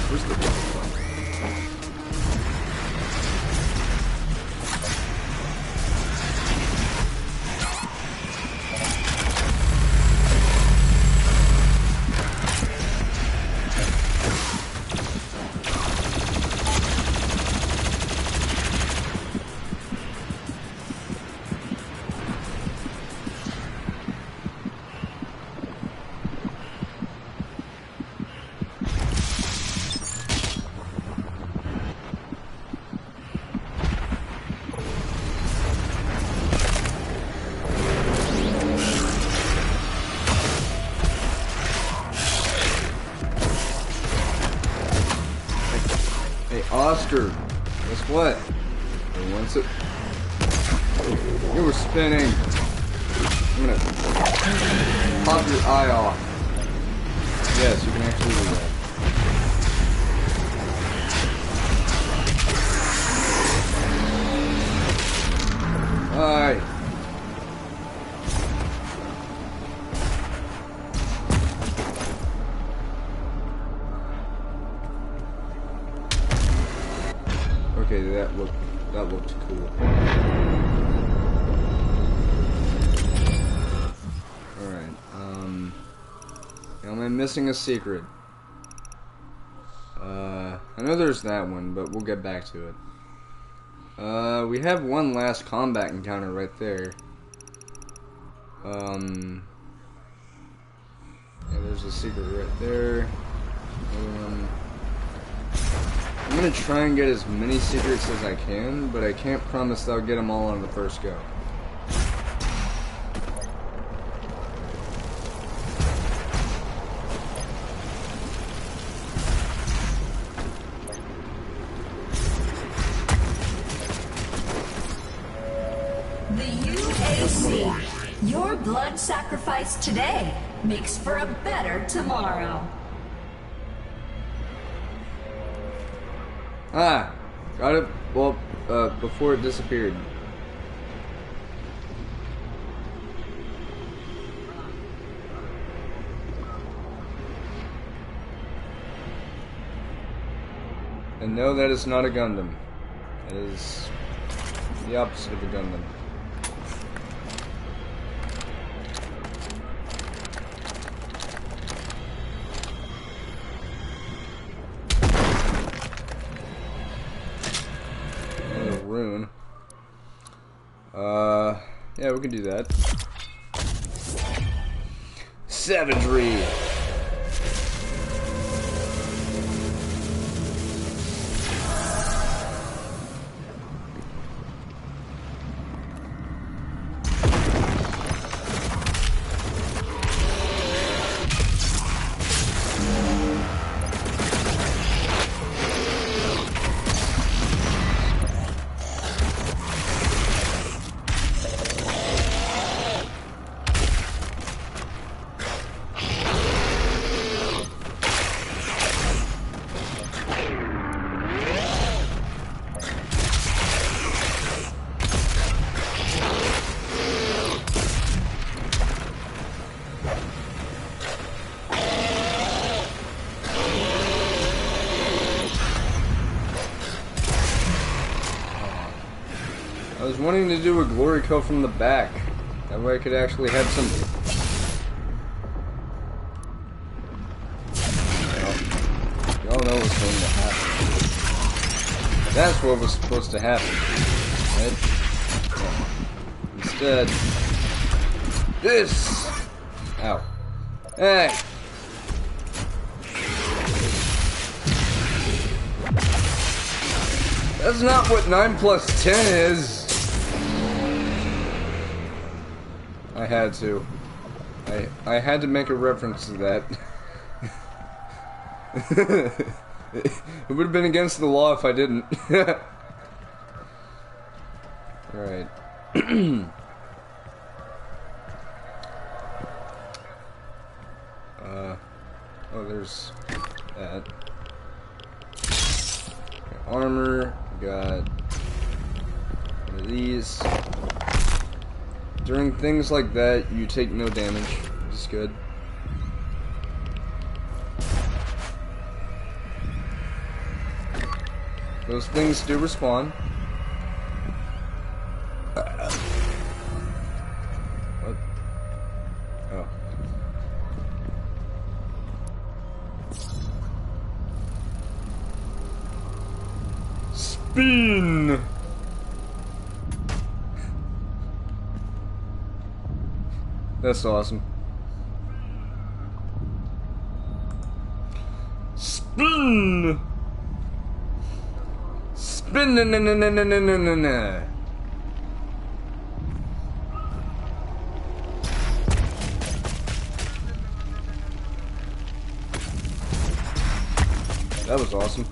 Where's the button? Oscar, guess what? Or once it... You were spinning. I'm gonna pop your eye off. Yes, you can actually do that. Alright. Okay, that looked cool. Alright, am I missing a secret? I know there's that one, but we'll get back to it. We have one last combat encounter right there. Yeah, there's a secret right there. I'm gonna try and get as many secrets as I can, but I can't promise that I'll get them all on the first go. The UAC. Your blood sacrifice today makes for a better tomorrow. Ah, got it. Well, before it disappeared. And no, that is not a Gundam. It is the opposite of a Gundam. And a rune. Yeah, we can do that. Savagery! I was wanting to do a glory kill from the back. That way I could actually have some... Y'all know what's going to happen. That's what was supposed to happen. Right? Instead... This! Ow. Hey! That's not what 9 plus 10 is! I had to. I had to make a reference to that. It would have been against the law if I didn't. Alright. Oh, there's that. Got armor, got one of these. During things like that, you take no damage, which is good. Those things do respawn. What? Oh. Spin! That's awesome. Spin! Spin! Na na na na na na na na. That was awesome.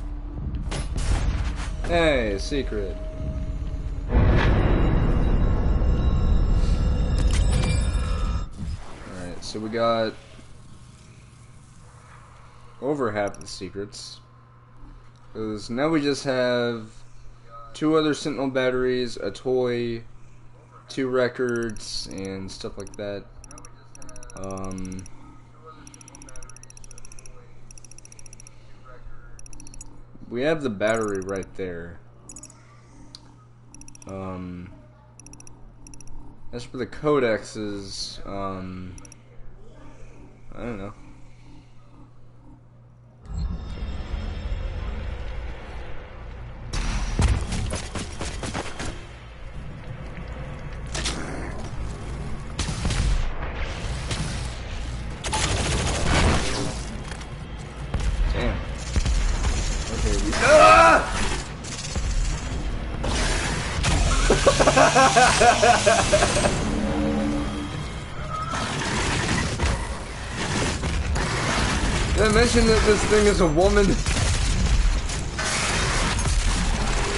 Hey, secret. So we got over half the secrets. Because now we just have 2 other Sentinel batteries, a toy, 2 records, and stuff like that. We have the battery right there. As for the codexes, I don't know. Damn. Okay, we... Ah! Did I mention that this thing is a woman?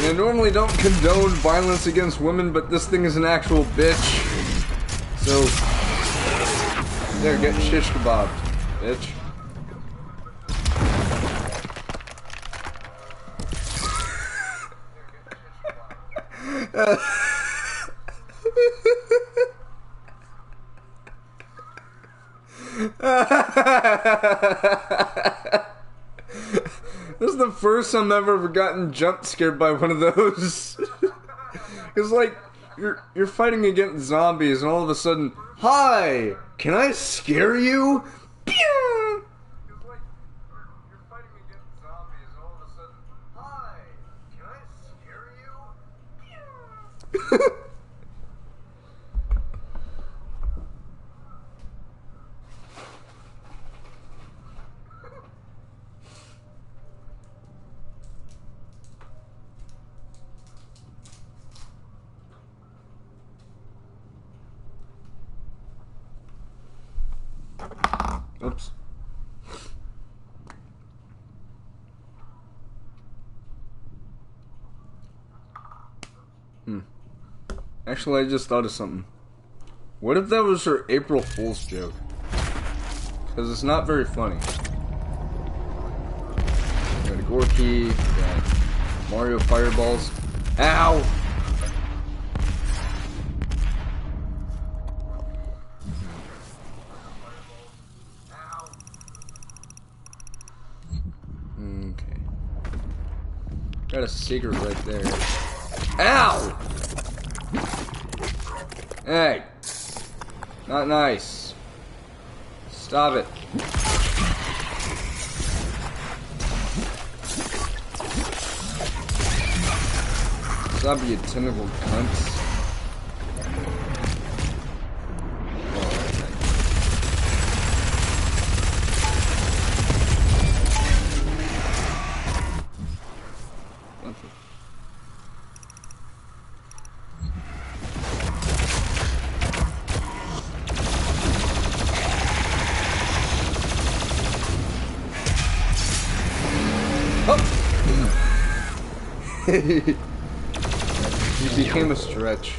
I normally don't condone violence against women, but this thing is an actual bitch. So, there, get shish kebabbed, bitch. This is the first time I've ever gotten jump scared by one of those. It's like you're fighting against zombies, and all of a sudden, hi, can I scare you? Pew! It's like you're fighting against zombies, and all of a sudden, hi, can I scare you? Pew! Oops. Actually, I just thought of something. What if that was her April Fool's joke? Because it's not very funny. We got a Gorky, got Mario Fireballs. Ow! Okay. Got a secret right there. Ow! Hey! Not nice. Stop it. Stop, you tentacle cunts. He became a stretch.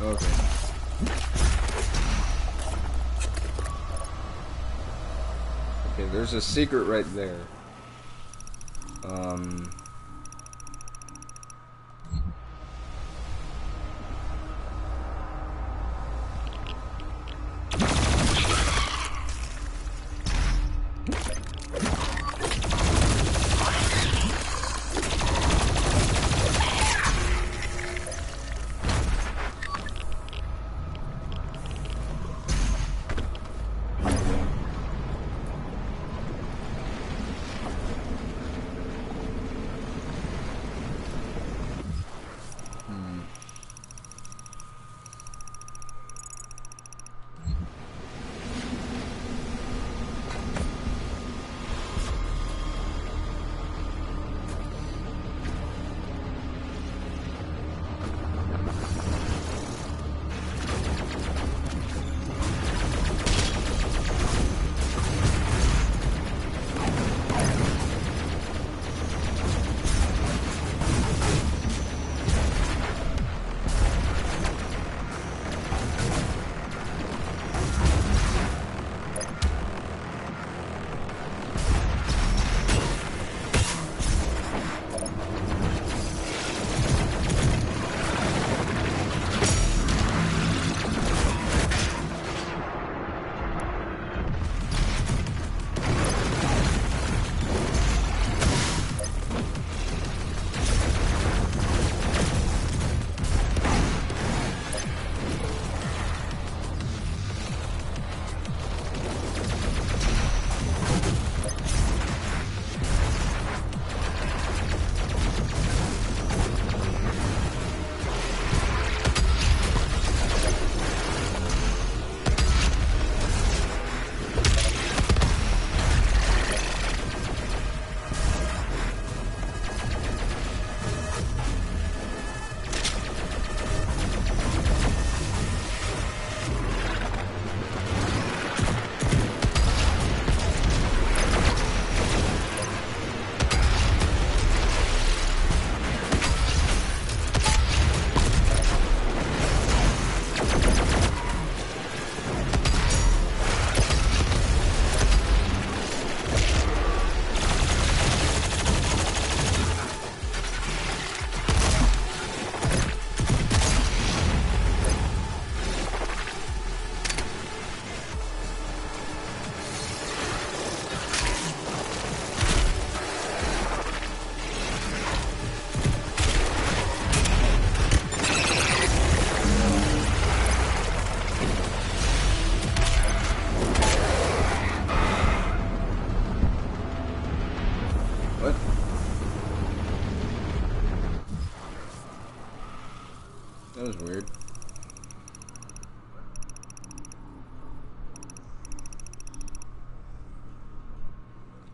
Okay. Okay, there's a secret right there.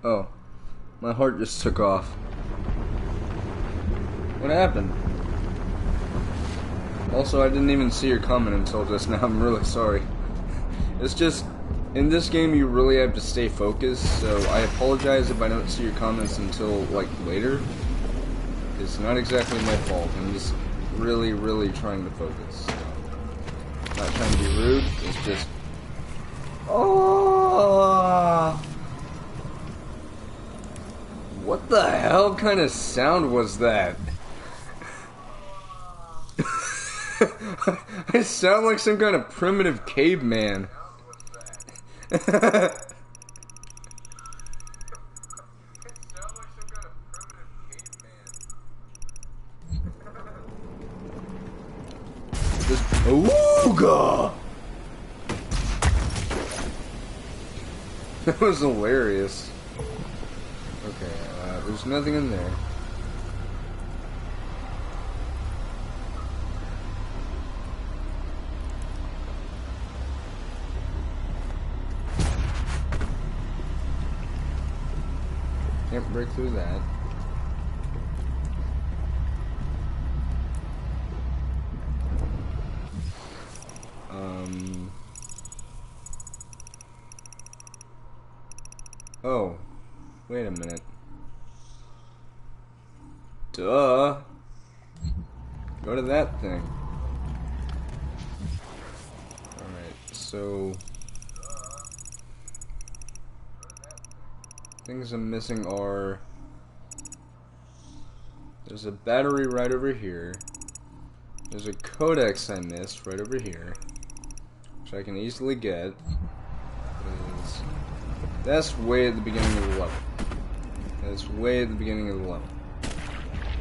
Oh, my heart just took off. What happened? Also, I didn't even see your comment until just now. I'm really sorry. It's just, in this game you really have to stay focused, so I apologize if I don't see your comments until, like, later. It's not exactly my fault. I'm just really, really trying to focus. So, not trying to be rude, it's just... Oh! What the hell kind of sound was that? I sound like some kind of primitive caveman. This Ooga! That was hilarious. Okay, there's nothing in there. Can't break through that. Oh, wait a minute. Duh. Go to that thing. Alright, so... things I'm missing are... there's a battery right over here. There's a codex I missed right over here, which I can easily get. That's way at the beginning of the level. That's way at the beginning of the level.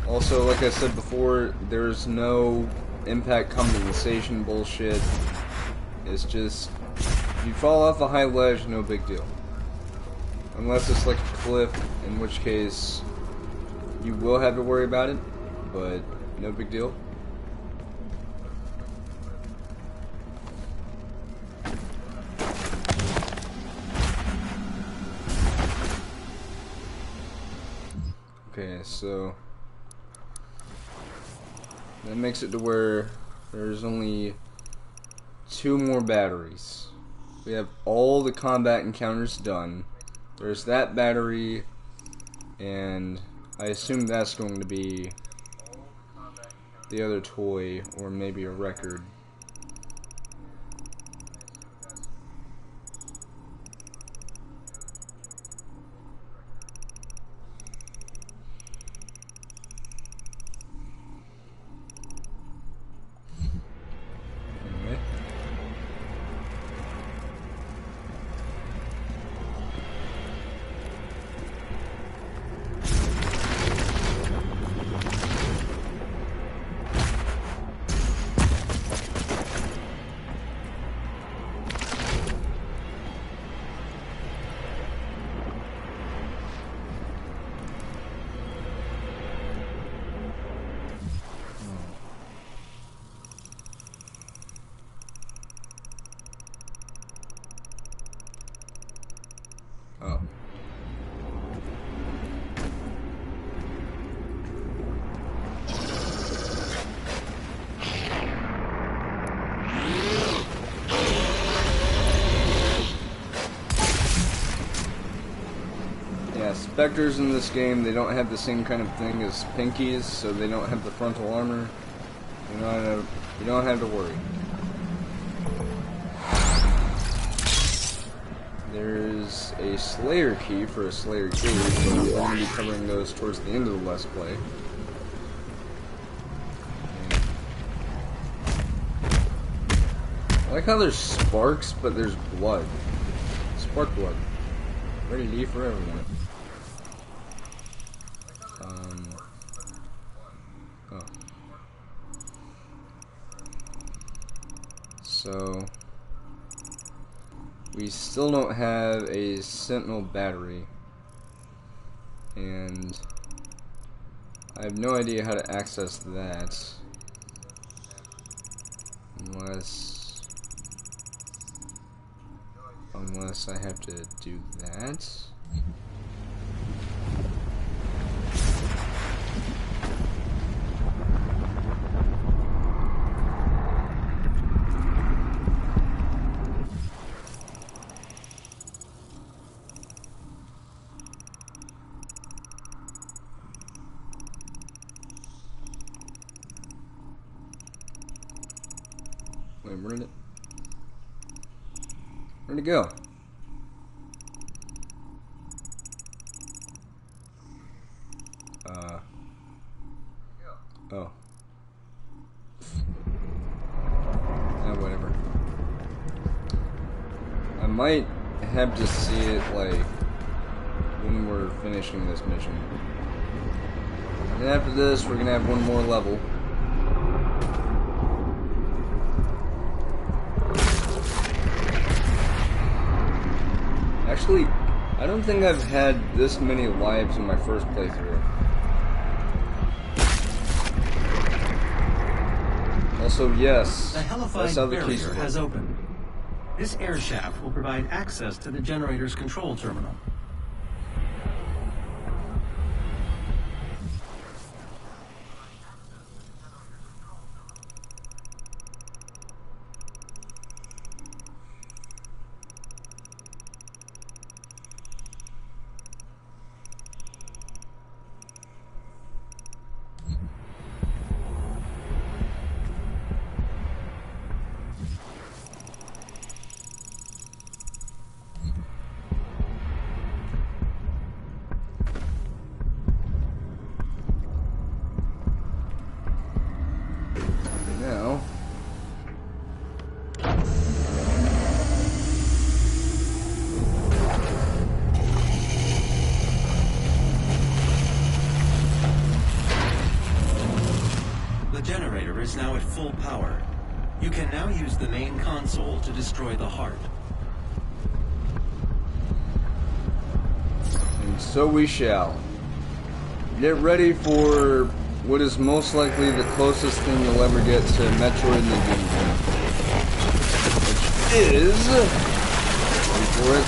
Also, like I said before, there's no impact compensation bullshit. It's just, if you fall off a high ledge, no big deal. Unless it's like a cliff, in which case you will have to worry about it, but no big deal. Okay, so that makes it to where there's only 2 more batteries. We have all the combat encounters done. There's that battery, and I assume that's going to be the other toy, or maybe a record. Oh. Yeah, Spectres in this game, they don't have the same kind of thing as Pinkies, so they don't have the frontal armor. You don't have to worry. There's a Slayer key for a Slayer key, so we're going to be covering those towards the end of the Let's Play. I like how there's sparks, but there's blood. Spark blood. Ready to eat for everyone. Oh. So... we still don't have a Sentinel battery, and I have no idea how to access that unless I have to do that. Wait, where'd it go? Oh. Whatever. I might have to see it, like, when we're finishing this mission. And after this, we're gonna have one more level. Actually, I don't think I've had this many lives in my first playthrough. Also, yes, the Hellified barrier has opened. This air shaft will provide access to the generator's control terminal. Is now at full power. You can now use the main console to destroy the heart. And so we shall. Get ready for what is most likely the closest thing you'll ever get to Metroid in the game. Which is... wait for it.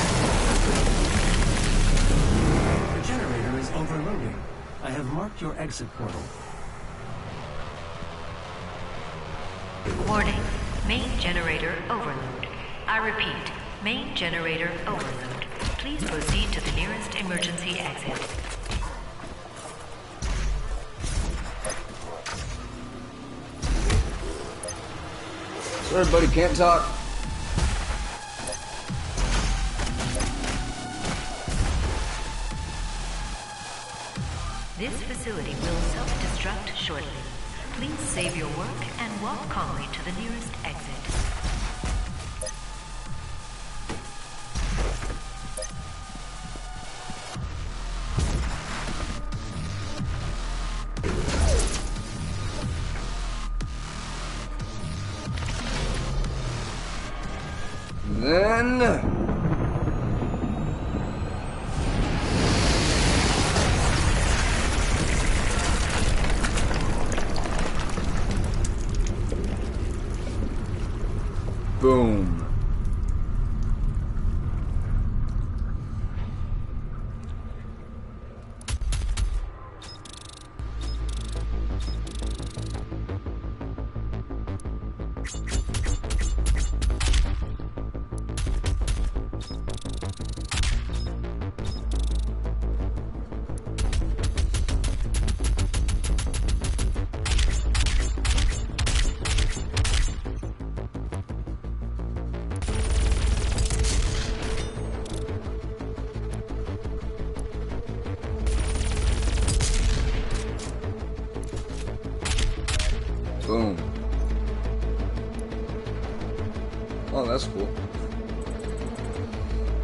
The generator is overloading. I have marked your exit portal. Warning, main generator overload. I repeat, main generator overload. Please proceed to the nearest emergency exit. Sorry, buddy, can't talk. This facility will self-destruct shortly. Please save your work and walk calmly to the nearest exit. Then... boom. Boom. Oh, that's cool.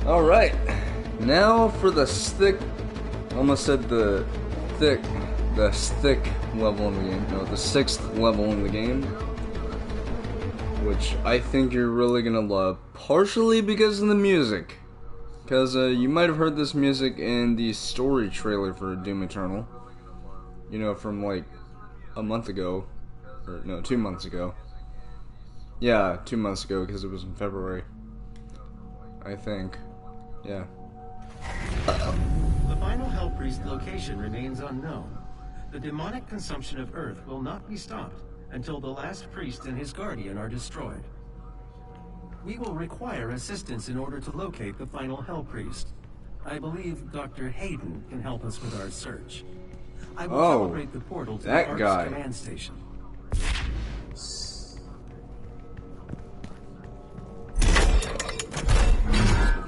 Alright. Now for the thick... almost said the thick level in the game. No, the 6th level in the game. Which I think you're really gonna love. Partially because of the music. Because you might have heard this music in the story trailer for Doom Eternal. You know, from like a month ago. Or, no, 2 months ago. Yeah, 2 months ago, because it was in February. I think. Yeah. The final Hellpriest location remains unknown. The demonic consumption of Earth will not be stopped until the last priest and his guardian are destroyed. We will require assistance in order to locate the final Hellpriest. I believe Dr. Hayden can help us with our search. I will calibrate the portal to the Ark's command station.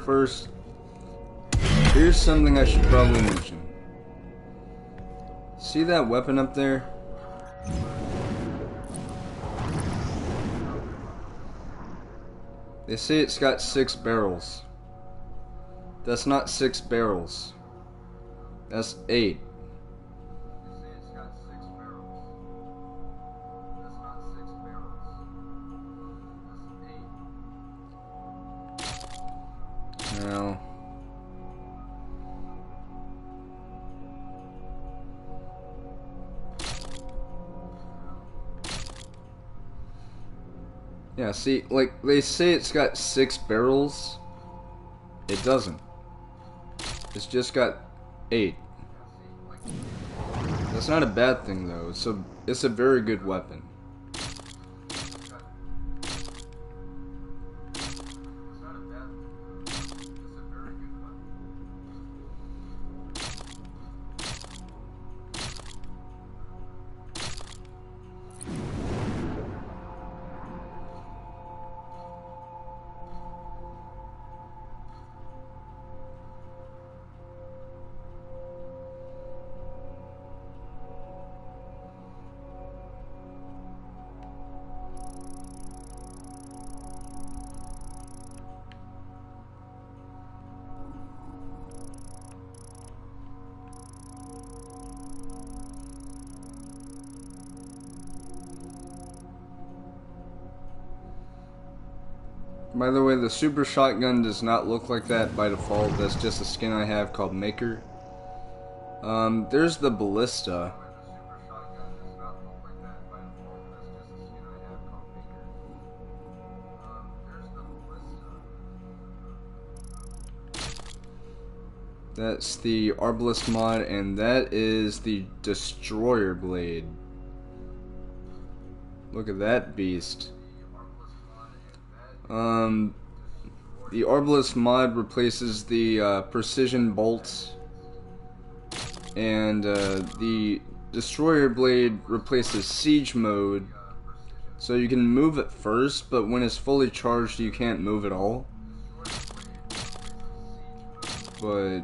first, here's something I should probably mention. See that weapon up there? They say it's got 6 barrels. That's not 6 barrels. That's 8. Now, yeah, see, like, they say it's got 6 barrels. It doesn't. It's just got 8. That's not a bad thing, though. It's a very good weapon. By the way, the super shotgun does not look like that by default. That's just a skin I have called Maker. There's the ballista. That's the Arbalest mod, and that is the Destroyer Blade. Look at that beast. The Arbalest mod replaces the precision bolts, and the Destroyer Blade replaces siege mode, so you can move it first, but when it's fully charged you can't move at all. But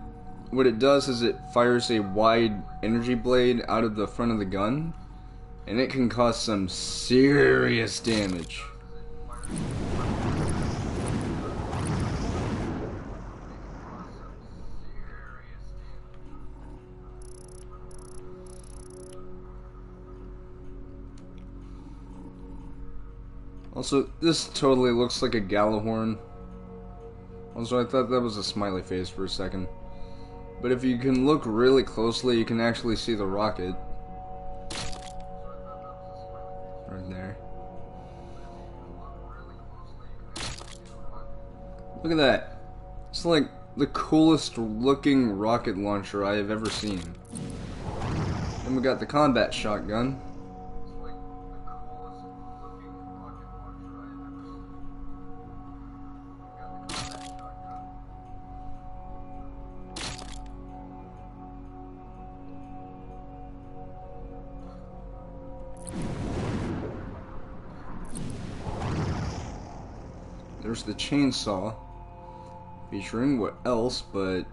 what it does is it fires a wide energy blade out of the front of the gun, and it can cause some serious damage. Also, this totally looks like a Gjallarhorn. Also, I thought that was a smiley face for a second. But if you can look really closely, you can actually see the rocket. Right there. Look at that. It's like the coolest looking rocket launcher I have ever seen. Then we got the combat shotgun. There's the chainsaw, featuring what else, but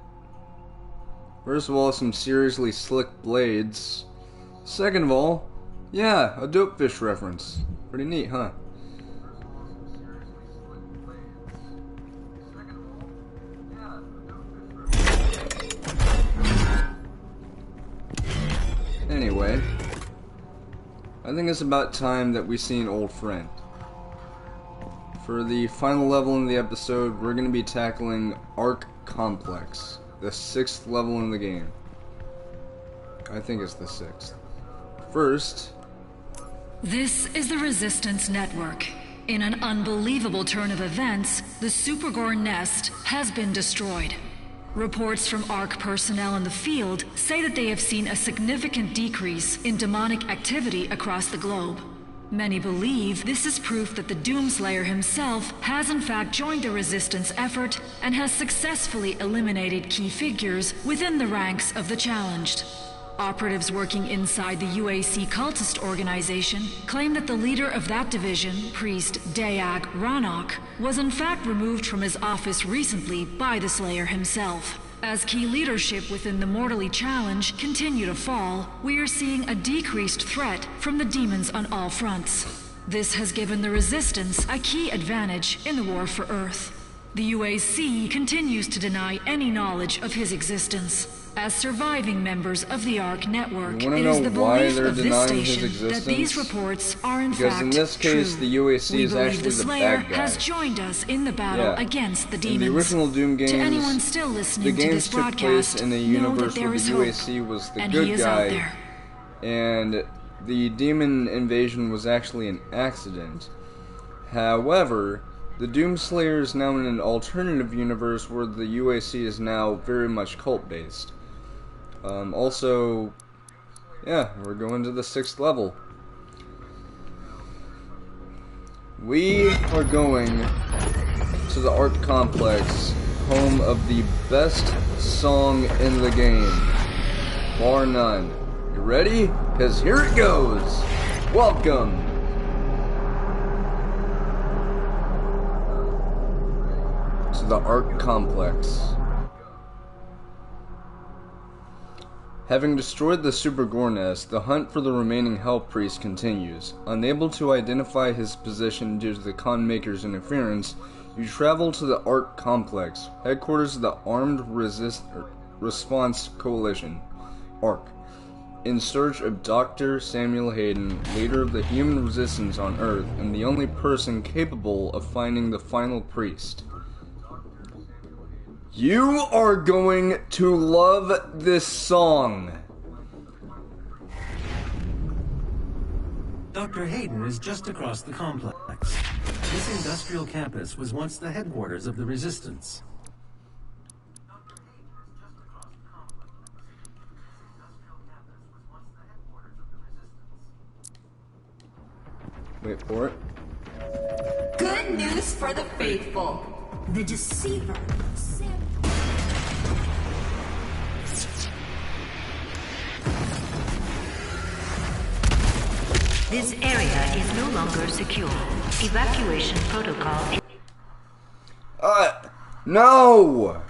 first of all, some seriously slick blades. Second of all, yeah, a Dopefish reference. Pretty neat, huh? Anyway, I think it's about time that we see an old friend. For the final level in the episode, we're going to be tackling Ark Complex, the 6th level in the game. I think it's the 6th. First... This is the Resistance Network. In an unbelievable turn of events, the Supergore nest has been destroyed. Reports from Ark personnel in the field say that they have seen a significant decrease in demonic activity across the globe. Many believe this is proof that the Doomslayer himself has in fact joined the resistance effort and has successfully eliminated key figures within the ranks of the challenged. Operatives working inside the UAC cultist organization claim that the leader of that division, Priest Dayak Ranok, was in fact removed from his office recently by the Slayer himself. As key leadership within the Mortally Challenge continue to fall, we are seeing a decreased threat from the demons on all fronts. This has given the Resistance a key advantage in the war for Earth. The UAC continues to deny any knowledge of his existence. As surviving members of the ARC network, it is the belief of this station that these reports are in fact in this case, true. the UAC We is believe actually the the Slayer bad guy. has joined us in the battle against the demons. In the original Doom games, to anyone still listening the to games this took broadcast, place in a know universe that where there the is hope, UAC was the and he good is out guy, there. and the demon invasion was actually an accident. However, the Doomslayer is now in an alternative universe where the UAC is now very much cult-based. Also, yeah, we're going to the 6th level. We are going to the Ark Complex, home of the best song in the game, bar none. You ready? 'Cause here it goes! Welcome! To the Ark Complex. Having destroyed the Super Gore nest, the hunt for the remaining Hell Priest continues. Unable to identify his position due to the Khan Maker's interference, you travel to the Ark Complex, headquarters of the Armed Response Coalition, ARC, in search of Dr. Samuel Hayden, leader of the human resistance on Earth, and the only person capable of finding the final priest. You are going to love this song. Dr. Hayden is just across the complex. This industrial campus was once the headquarters of the Resistance. Wait for it. Good news for the faithful. The Deceiver. This area is no longer secure. Evacuation protocol. No!